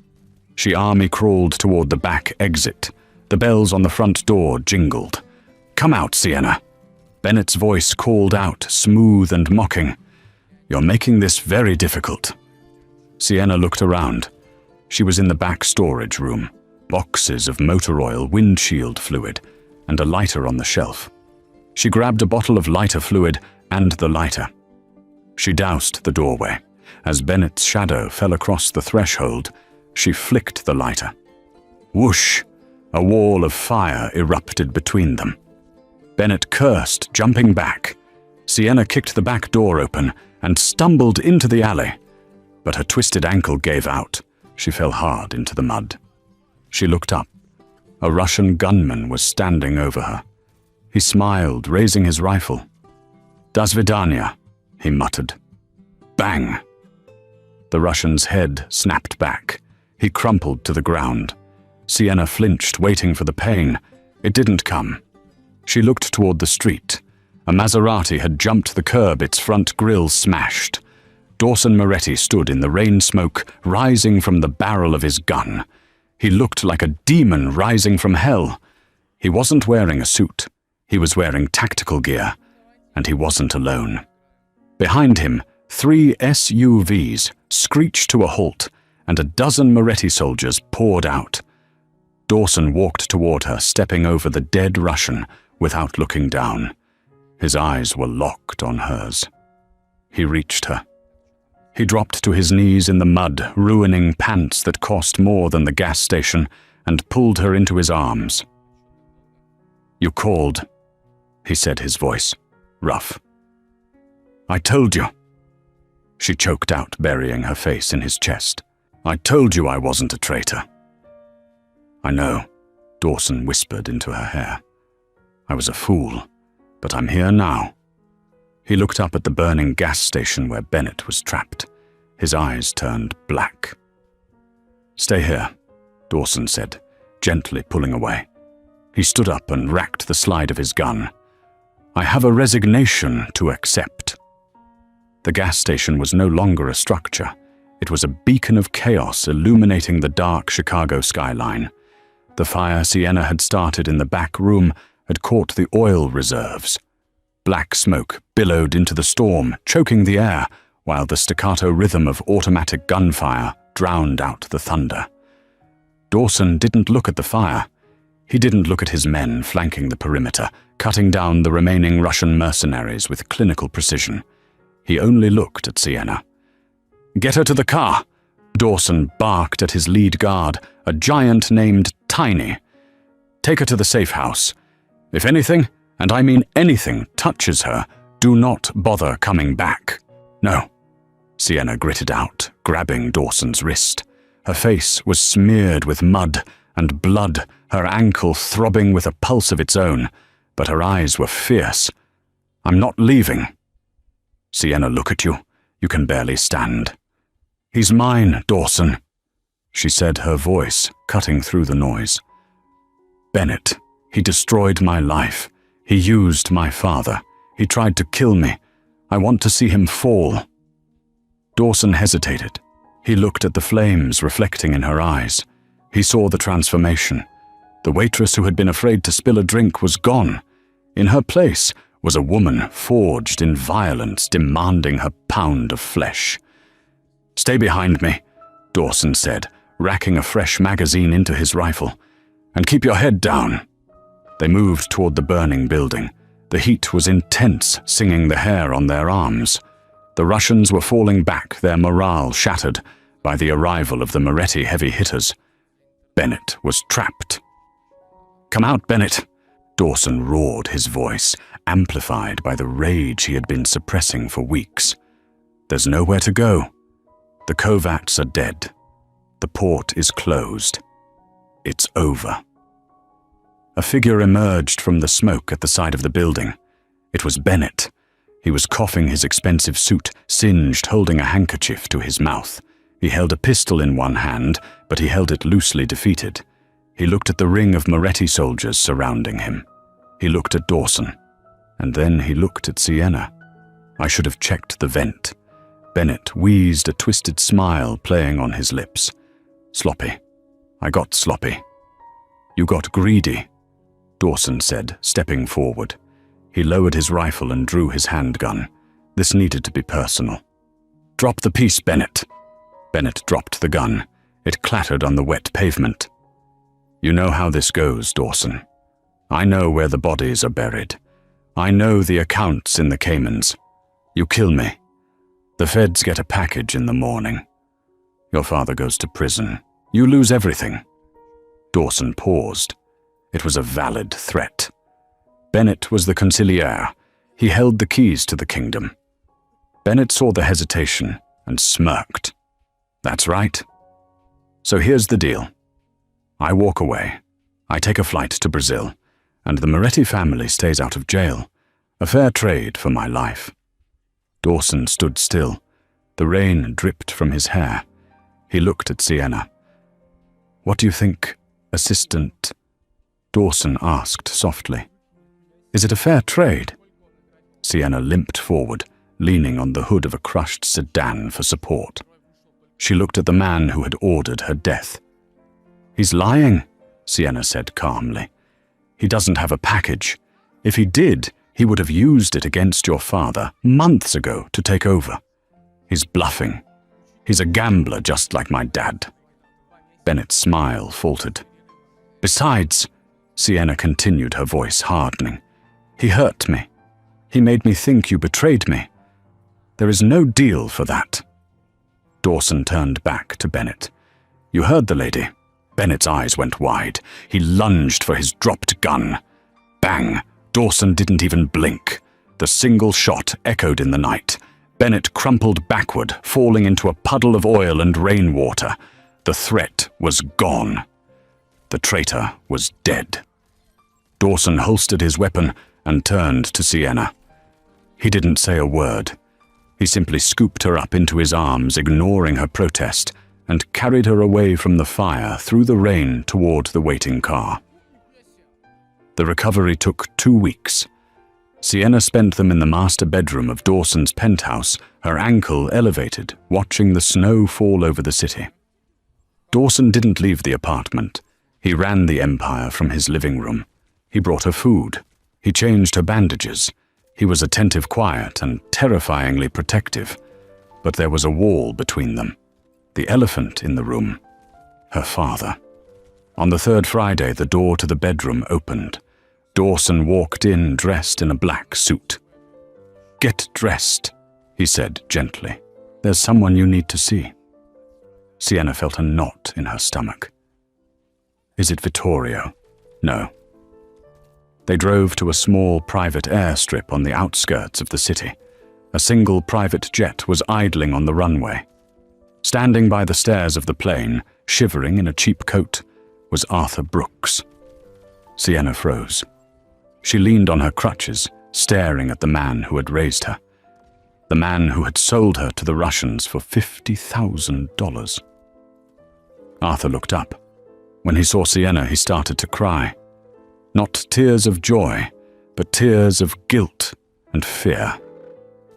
She army-crawled toward the back exit. The bells on the front door jingled. "Come out, Sienna." Bennett's voice called out, smooth and mocking. "You're making this very difficult." Sienna looked around. She was in the back storage room. Boxes of motor oil, windshield fluid, and a lighter on the shelf. She grabbed a bottle of lighter fluid and the lighter. She doused the doorway. As Bennett's shadow fell across the threshold, she flicked the lighter. Whoosh! A wall of fire erupted between them. Bennett cursed, jumping back. Sienna kicked the back door open and stumbled into the alley. But her twisted ankle gave out. She fell hard into the mud. She looked up. A Russian gunman was standing over her. He smiled, raising his rifle. "Das Vidania," he muttered. Bang! The Russian's head snapped back. He crumpled to the ground. Sienna flinched, waiting for the pain. It didn't come. She looked toward the street. A Maserati had jumped the curb, its front grille smashed. Dawson Moretti stood in the rain smoke rising from the barrel of his gun. He looked like a demon rising from hell. He wasn't wearing a suit. He was wearing tactical gear. And he wasn't alone. Behind him, 3 SUVs screeched to a halt, and a dozen Moretti soldiers poured out. Dawson walked toward her, stepping over the dead Russian without looking down. His eyes were locked on hers. He reached her. He dropped to his knees in the mud, ruining pants that cost more than the gas station, and pulled her into his arms. "You called," he said, his voice rough. "I told you." She choked out, burying her face in his chest. "I told you I wasn't a traitor." "I know," Dawson whispered into her hair. "I was a fool, but I'm here now." He looked up at the burning gas station where Bennett was trapped. His eyes turned black. "Stay here," Dawson said, gently pulling away. He stood up and racked the slide of his gun. "I have a resignation to accept." The gas station was no longer a structure. It was a beacon of chaos illuminating the dark Chicago skyline. The fire Sienna had started in the back room had caught the oil reserves. Black smoke billowed into the storm, choking the air, while the staccato rhythm of automatic gunfire drowned out the thunder. Dawson didn't look at the fire. He didn't look at his men flanking the perimeter, cutting down the remaining Russian mercenaries with clinical precision. He only looked at Sienna. "Get her to the car!" Dawson barked at his lead guard, a giant named Tiny. "Take her to the safe house. If anything, and I mean anything, touches her, do not bother coming back." "No," Sienna gritted out, grabbing Dawson's wrist. Her face was smeared with mud and blood, her ankle throbbing with a pulse of its own, but her eyes were fierce. "I'm not leaving." "Sienna, look at you. You can barely stand." "He's mine, Dawson," she said, her voice cutting through the noise. "Bennett, he destroyed my life. He used my father. He tried to kill me. I want to see him fall." Dawson hesitated. He looked at the flames reflecting in her eyes. He saw the transformation. The waitress who had been afraid to spill a drink was gone. In her place was a woman forged in violence, demanding her pound of flesh. "Stay behind me," Dawson said, racking a fresh magazine into his rifle. "And keep your head down." They moved toward the burning building. The heat was intense, singing the hair on their arms. The Russians were falling back, their morale shattered by the arrival of the Moretti heavy hitters. Bennett was trapped. "Come out, Bennett!" Dawson roared, his voice amplified by the rage he had been suppressing for weeks. "There's nowhere to go. The Kovats are dead. The port is closed. It's over." A figure emerged from the smoke at the side of the building. It was Bennett. He was coughing, his expensive suit singed, holding a handkerchief to his mouth. He held a pistol in one hand, but he held it loosely, defeated. He looked at the ring of Moretti soldiers surrounding him. He looked at Dawson. And then he looked at Sienna. I should have checked the vent. Bennett wheezed, a twisted smile playing on his lips. "Sloppy. I got sloppy." "You got greedy," Dawson said, stepping forward. He lowered his rifle and drew his handgun. This needed to be personal. "Drop the piece, Bennett." Bennett dropped the gun. It clattered on the wet pavement. "You know how this goes, Dawson. I know where the bodies are buried. I know the accounts in the Caymans. You kill me. The feds get a package in the morning. Your father goes to prison. You lose everything." Dawson paused. It was a valid threat. Bennett was the consigliere. He held the keys to the kingdom. Bennett saw the hesitation and smirked. "That's right. So here's the deal. I walk away. I take a flight to Brazil, and the Moretti family stays out of jail. A fair trade for my life." Dawson stood still. The rain dripped from his hair. He looked at Sienna. "What do you think, Assistant?" Dawson asked softly. "Is it a fair trade?" Sienna limped forward, leaning on the hood of a crushed sedan for support. She looked at the man who had ordered her death. "He's lying," Sienna said calmly. "He doesn't have a package. If he did, he would have used it against your father months ago to take over. He's bluffing. He's a gambler just like my dad." Bennett's smile faltered. "Besides," Sienna continued, her voice hardening, "he hurt me. He made me think you betrayed me. There is no deal for that." Dawson turned back to Bennett. "You heard the lady." Bennett's eyes went wide. He lunged for his dropped gun. Bang! Dawson didn't even blink. The single shot echoed in the night. Bennett crumpled backward, falling into a puddle of oil and rainwater. The threat was gone. The traitor was dead. Dawson holstered his weapon and turned to Sienna. He didn't say a word. He simply scooped her up into his arms, ignoring her protest, and carried her away from the fire through the rain toward the waiting car. The recovery took 2 weeks. Sienna spent them in the master bedroom of Dawson's penthouse, her ankle elevated, watching the snow fall over the city. Dawson didn't leave the apartment. He ran the empire from his living room. He brought her food. He changed her bandages. He was attentive, quiet, and terrifyingly protective. But there was a wall between them. The elephant in the room. Her father. On the third Friday, the door to the bedroom opened. Dawson walked in dressed in a black suit. "Get dressed," he said gently. "There's someone you need to see." Sienna felt a knot in her stomach. "Is it Vittorio?" "No." They drove to a small private airstrip on the outskirts of the city. A single private jet was idling on the runway. Standing by the stairs of the plane, shivering in a cheap coat, was Arthur Brooks. Sienna froze. She leaned on her crutches, staring at the man who had raised her. The man who had sold her to the Russians for $50,000. Arthur looked up. When he saw Sienna, he started to cry. Not tears of joy, but tears of guilt and fear.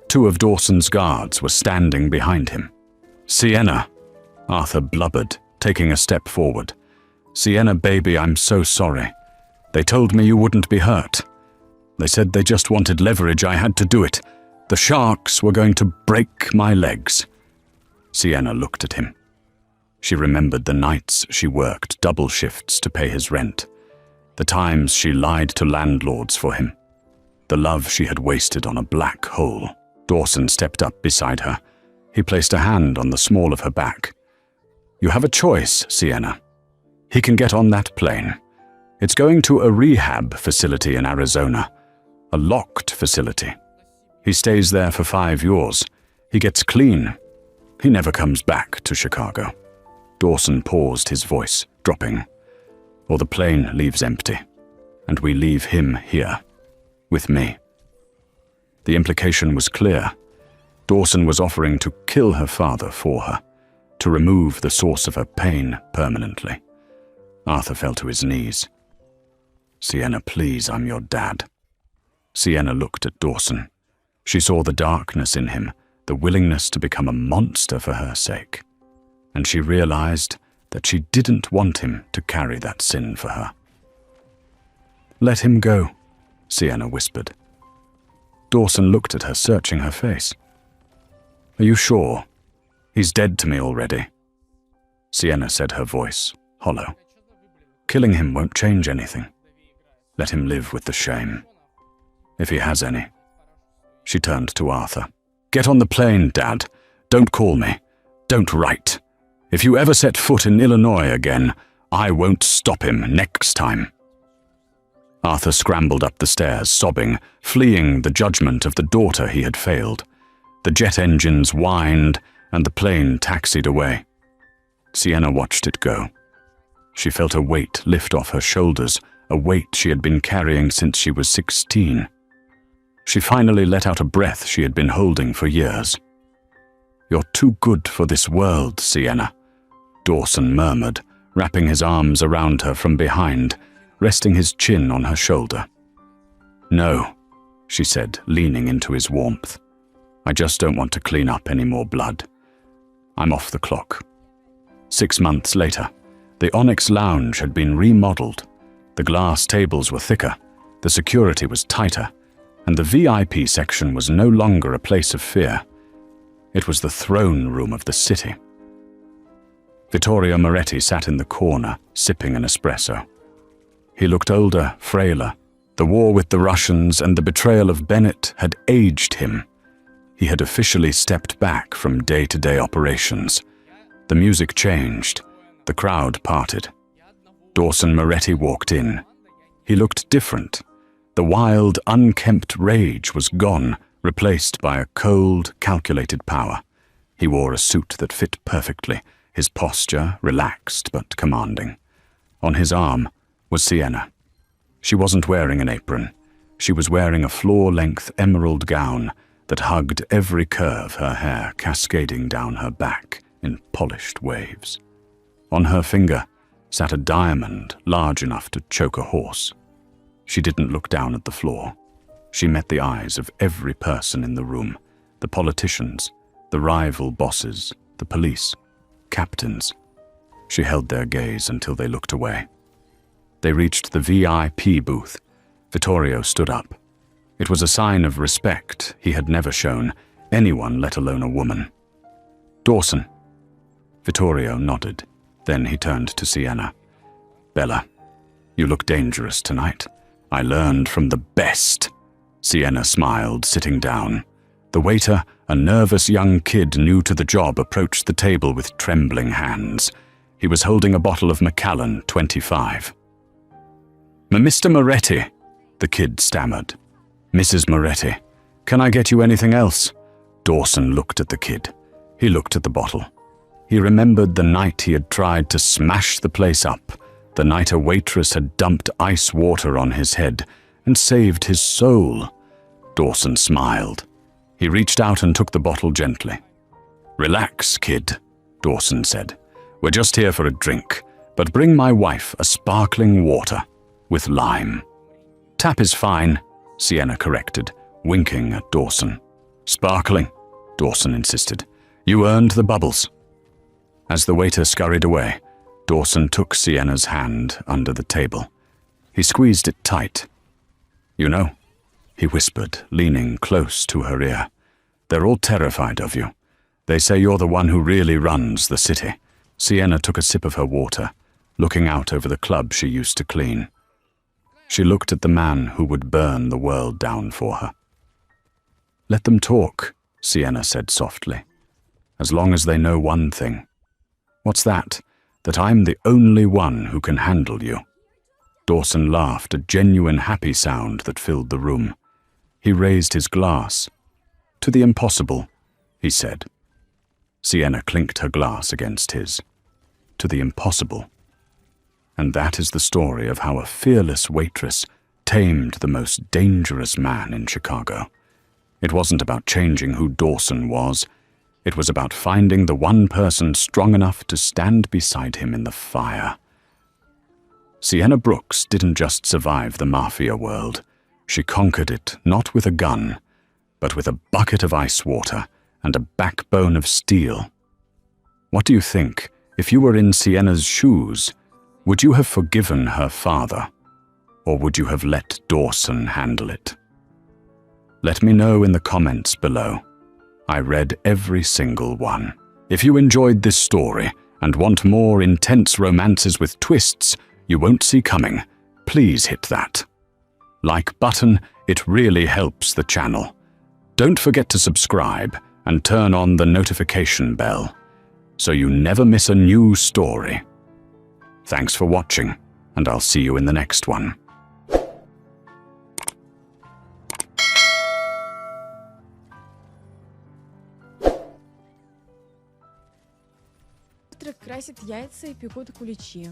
2 of Dawson's guards were standing behind him. "Sienna," Arthur blubbered, taking a step forward. "Sienna, baby, I'm so sorry. They told me you wouldn't be hurt. They said they just wanted leverage. I had to do it. The sharks were going to break my legs." Sienna looked at him. She remembered the nights she worked double shifts to pay his rent, the times she lied to landlords for him, the love she had wasted on a black hole. Dawson stepped up beside her. He placed a hand on the small of her back. "You have a choice, Sienna. He can get on that plane. It's going to a rehab facility in Arizona, a locked facility. He stays there for 5 years. He gets clean. He never comes back to Chicago." Dawson paused, his voice dropping. "Or the plane leaves empty, and we leave him here, with me." The implication was clear. Dawson was offering to kill her father for her, to remove the source of her pain permanently. Arthur fell to his knees. "Sienna, please, I'm your dad." Sienna looked at Dawson. She saw the darkness in him, the willingness to become a monster for her sake. And she realized that she didn't want him to carry that sin for her. "Let him go," Sienna whispered. Dawson looked at her, searching her face. "Are you sure? He's dead to me already." Sienna said, her voice hollow. "Killing him won't change anything. Let him live with the shame, if he has any." She turned to Arthur. "Get on the plane, Dad. Don't call me. Don't write. If you ever set foot in Illinois again, I won't stop him next time." Arthur scrambled up the stairs, sobbing, fleeing the judgment of the daughter he had failed. The jet engines whined, and the plane taxied away. Sienna watched it go. She felt a weight lift off her shoulders, a weight she had been carrying since she was 16. She finally let out a breath she had been holding for years. "You're too good for this world, Sienna," Dawson murmured, wrapping his arms around her from behind, resting his chin on her shoulder. "No," she said, leaning into his warmth. I just don't want to clean up any more blood. I'm off the clock. 6 months later, the Onyx Lounge had been remodeled. The glass tables were thicker, the security was tighter, and the VIP section was no longer a place of fear. It was the throne room of the city. Vittorio Moretti sat in the corner, sipping an espresso. He looked older, frailer. The war with the Russians and the betrayal of Bennett had aged him. He had officially stepped back from day-to-day operations. The music changed. The crowd parted. Dawson Moretti walked in. He looked different. The wild, unkempt rage was gone, replaced by a cold, calculated power. He wore a suit that fit perfectly, his posture relaxed but commanding. On his arm was Sienna. She wasn't wearing an apron. She was wearing a floor-length emerald gown that hugged every curve, her hair cascading down her back in polished waves. On her finger sat a diamond large enough to choke a horse. She didn't look down at the floor. She met the eyes of every person in the room, the politicians, the rival bosses, the police, captains. She held their gaze until they looked away. They reached the VIP booth. Vittorio stood up. It was a sign of respect he had never shown anyone, let alone a woman. Dawson. Vittorio nodded. Then he turned to Sienna. Bella, you look dangerous tonight. I learned from the best. Sienna smiled, sitting down. The waiter, a nervous young kid new to the job, approached the table with trembling hands. He was holding a bottle of Macallan 25. Mr. Moretti, the kid stammered. Mrs. Moretti, can I get you anything else? Dawson looked at the kid. He looked at the bottle. He remembered the night he had tried to smash the place up, the night a waitress had dumped ice water on his head and saved his soul. Dawson smiled. He reached out and took the bottle gently. Relax, kid, Dawson said. We're just here for a drink, but bring my wife a sparkling water with lime. Tap is fine, Sienna corrected, winking at Dawson. Sparkling, Dawson insisted. You earned the bubbles. As the waiter scurried away, Dawson took Sienna's hand under the table. He squeezed it tight. You know, he whispered, leaning close to her ear. They're all terrified of you. They say you're the one who really runs the city. Sienna took a sip of her water, looking out over the club she used to clean. She looked at the man who would burn the world down for her. Let them talk, Sienna said softly. As long as they know one thing. What's that? That I'm the only one who can handle you. Dawson laughed, a genuine happy sound that filled the room. He raised his glass. To the impossible, he said. Sienna clinked her glass against his. To the impossible. And that is the story of how a fearless waitress tamed the most dangerous man in Chicago. It wasn't about changing who Dawson was. It was about finding the one person strong enough to stand beside him in the fire. Sienna Brooks didn't just survive the Mafia world. She conquered it not with a gun, but with a bucket of ice water and a backbone of steel. What do you think, if you were in Sienna's shoes, would you have forgiven her father, or would you have let Dawson handle it? Let me know in the comments below. I read every single one. If you enjoyed this story and want more intense romances with twists you won't see coming, please hit that like button. It really helps the channel. Don't forget to subscribe and turn on the notification bell so you never miss a new story. Thanks for watching, and I'll see you in the next one. Красят яйца и пекут куличи.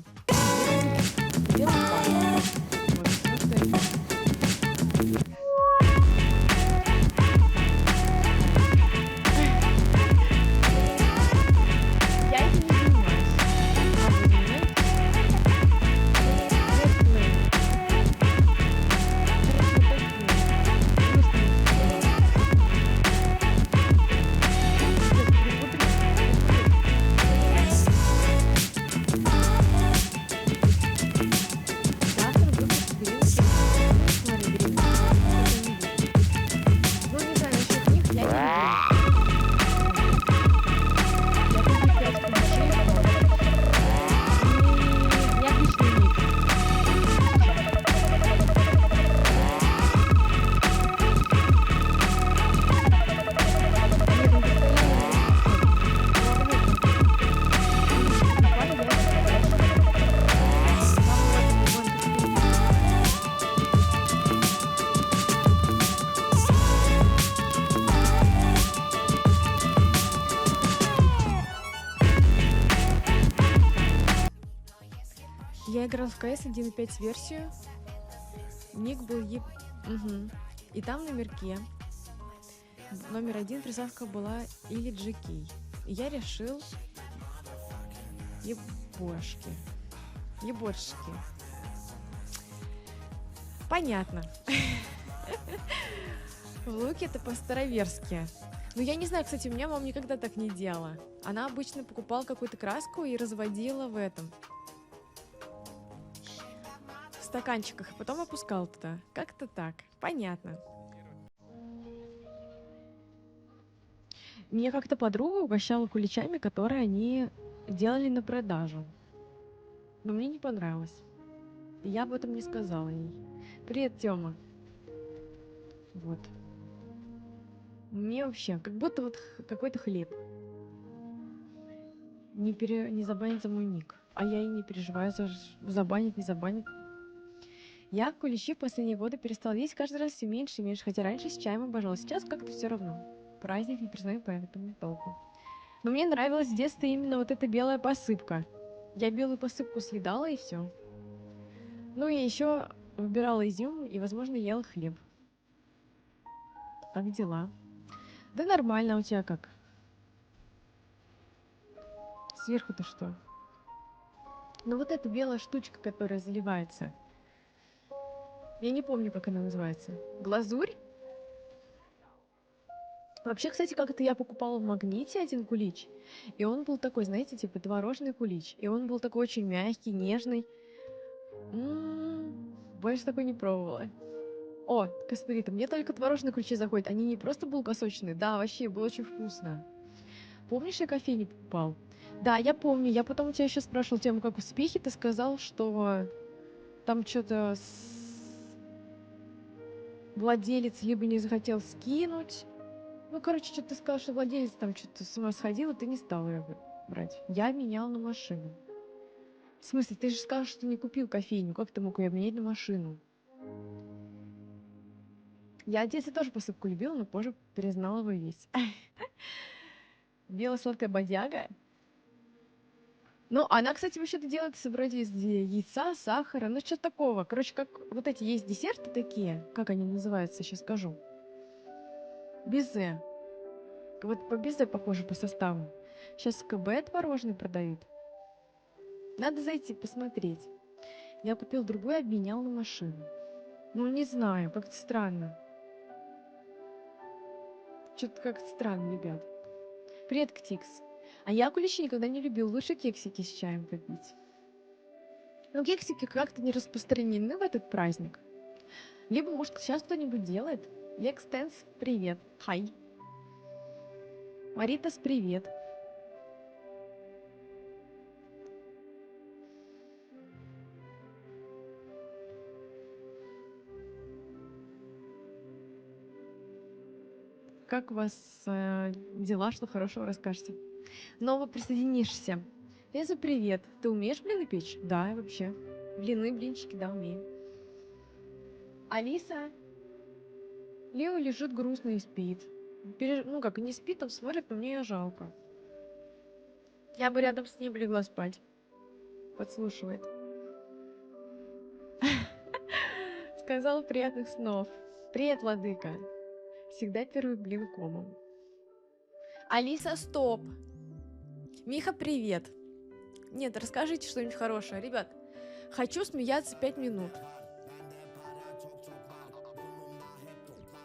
играл в CS 1.5 версию. Ник был Мгм. И там на номерке номер 1 приставка была или GK. И я решил ебошки. Ебошки. Понятно. В луке это по-староверски. Ну, я не знаю, кстати, у меня мама никогда так не делала. Она обычно покупала какую-то краску и разводила в этом. В стаканчиках, и потом опускала туда. Как-то так. Понятно. Мне как-то подруга угощала куличами, которые они делали на продажу. Но мне не понравилось. Я об этом не сказала ей. Привет, Тёма. Вот. Мне вообще, как будто вот какой-то хлеб. Не забанить за мой ник. А я и не переживаю, забанить, не забанить. Я куличи в последние годы перестал есть каждый раз все меньше и меньше, хотя раньше с чаем обожала. Сейчас как-то все равно. Праздник не признаю, поэтому толку. Но мне нравилась с детства именно вот эта белая посыпка. Я белую посыпку съедала и все. Ну и еще выбирала изюм и, возможно, ела хлеб. Как дела? Да нормально, у тебя как? Сверху-то что? Ну вот эта белая штучка, которая заливается. Я не помню, как она называется. Глазурь? Вообще, кстати, как это я покупала в Магните один кулич, и он был такой, знаете, типа творожный кулич, и он был такой очень мягкий, нежный. Больше такой не пробовала. О, Каспарита, мне только творожные куличи заходят, они не просто булгосочные, да, вообще, было очень вкусно. Помнишь, я кофейни покупал? Да, я помню, я потом у тебя еще спрашивал тему, как успехи, ты сказал, что там что-то владелец либо не захотел скинуть. Ну, короче, что-то ты сказал, что владелец там что-то с ума сходил, и ты не стал ее брать. Я менял на машину. В смысле, ты же сказал, что не купил кофейню. Как ты мог ее обменять на машину? Я в детстве тоже посыпку любила, но позже перезнала его весь. Белая сладкая бодяга. Ну, она, кстати, вообще-то делается вроде из яйца, сахара, ну, что-то такого. Короче, как вот эти есть десерты такие, как они называются, сейчас скажу. Безе. Вот по безе похоже по составу. Сейчас КБ творожный продают. Надо зайти посмотреть. Я купил другой, обменял на машину. Ну, не знаю, как-то странно. Что-то как-то странно, ребят. Привет, Ктикс. А я куличи никогда не любил. Лучше кексики с чаем попить. Но кексики как-то не распространены в этот праздник. Либо, может, сейчас кто-нибудь делает. Лекстенс, привет. Хай. Маритас, привет. Как у вас дела? Что хорошего расскажете? Снова присоединишься. Лиза, привет. Ты умеешь блины печь? Да, вообще. Блины, блинчики, да, умею. Алиса. Лео лежит грустно и спит. Ну как, не спит, он смотрит, но мне её жалко. Я бы рядом с ним легла спать. Подслушивает. Сказал приятных снов. Привет, владыка. Всегда первый блин комом. Алиса, стоп. Миха, привет. Нет, расскажите что-нибудь хорошее. Ребят, хочу смеяться 5 минут.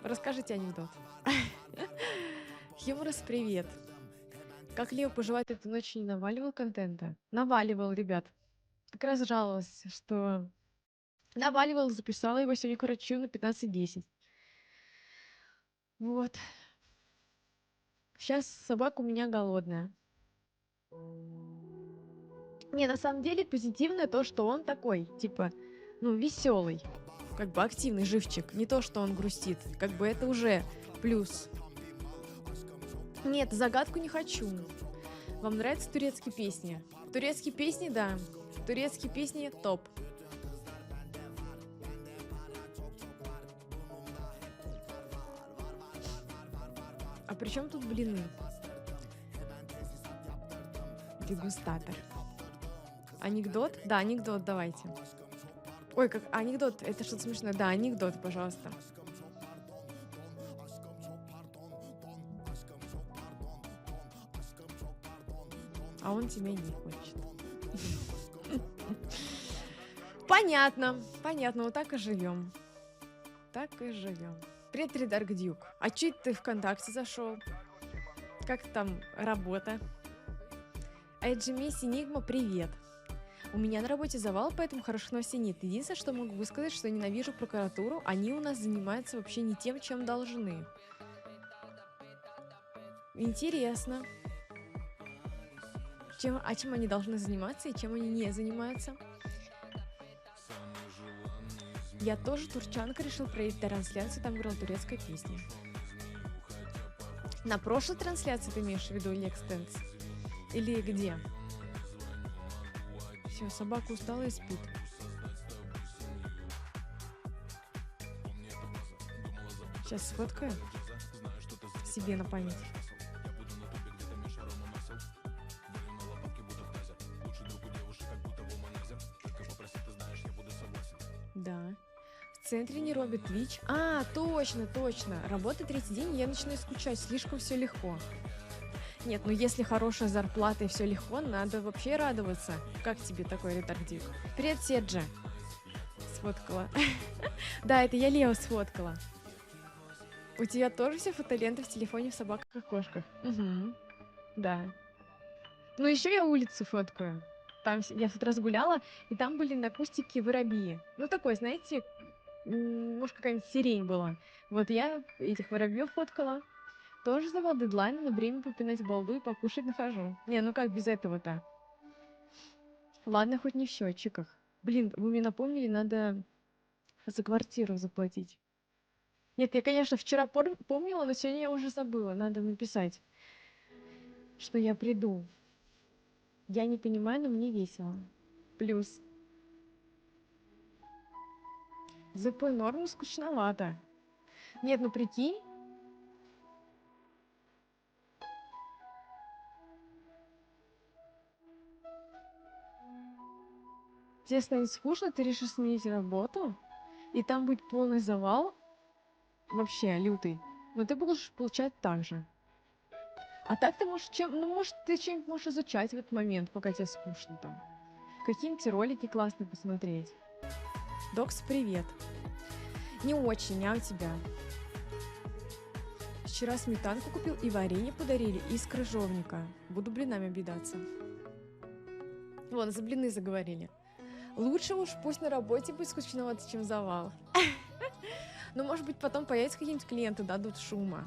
Расскажите анекдот. Хьюморос, привет. Как Лео поживает эту ночь, не наваливал контента? Наваливал, ребят. Как раз жаловалась, что наваливал, записала его сегодня к врачу на 15:10. Вот. Сейчас собака у меня голодная. Не, на самом деле позитивное то, что он такой, типа, ну, веселый, как бы активный живчик. Не то, что он грустит. Как бы это уже плюс. Нет, загадку не хочу. Вам нравятся турецкие песни? Турецкие песни, да. Турецкие песни топ. А при чем тут блины? Дегустатор. Анекдот? Да, анекдот давайте. Ой, как анекдот, это что-то смешное. Да, анекдот, пожалуйста. А он тебя не хочет. Понятно, понятно, вот так и живем. Так и живем. Привет, Ридарк Дюк. А чё ты ВКонтакте зашел? Как там работа? Эджимис Энигма, привет. У меня на работе завал, поэтому хороших новостей нет. Единственное, что могу высказать, что ненавижу прокуратуру. Они у нас занимаются вообще не тем, чем должны. Интересно. Чем они должны заниматься и чем они не занимаются? Я тоже турчанка, решил проверить трансляцию, там играла турецкая песня. На прошлой трансляции ты имеешь в виду или экстенс? Или где? Все, собака устала и спит. Сейчас сфоткаю себе на память. Да. В центре не робит Twitch. А, точно, точно. Работа третий день, и я начинаю скучать. Слишком все легко. Нет, ну если хорошая зарплата и все легко, надо вообще радоваться. Как тебе такой ретардик? Привет, Седжа. Сфоткала. Да, это я Лео сфоткала. У тебя тоже все фотоленты в телефоне в собаках и кошках? Угу. Да. Ну еще я улицу фоткаю. Там я в тот раз гуляла, и там были на кустике воробьи. Ну такой, знаете, может какая-нибудь сирень была. Вот я этих воробьев фоткала. Тоже завал дедлайн, но время попинать балду и покушать нахожу. Не, ну как без этого-то? Ладно, хоть не в счетчиках. Блин, вы мне напомнили, надо за квартиру заплатить. Нет, я, конечно, вчера помнила, но сегодня я уже забыла. Надо написать, что я приду. Я не понимаю, но мне весело. Плюс. ЗП норм скучновато. Нет, ну прикинь. Тебе станет скучно, ты решишь сменить работу, и там будет полный завал, вообще лютый. Но ты будешь получать так же. А так ты можешь может, ты чем-нибудь можешь изучать в этот момент, пока тебе скучно там. Какие-нибудь ролики классные посмотреть. Докс, привет. Не очень, а у тебя? Вчера сметанку купил и варенье подарили из крыжовника. Буду блинами объедаться. Вон, за блины заговорили. Лучше уж пусть на работе будет скучновато, чем завал. Но, может быть, потом появятся какие-нибудь клиенты, дадут шума.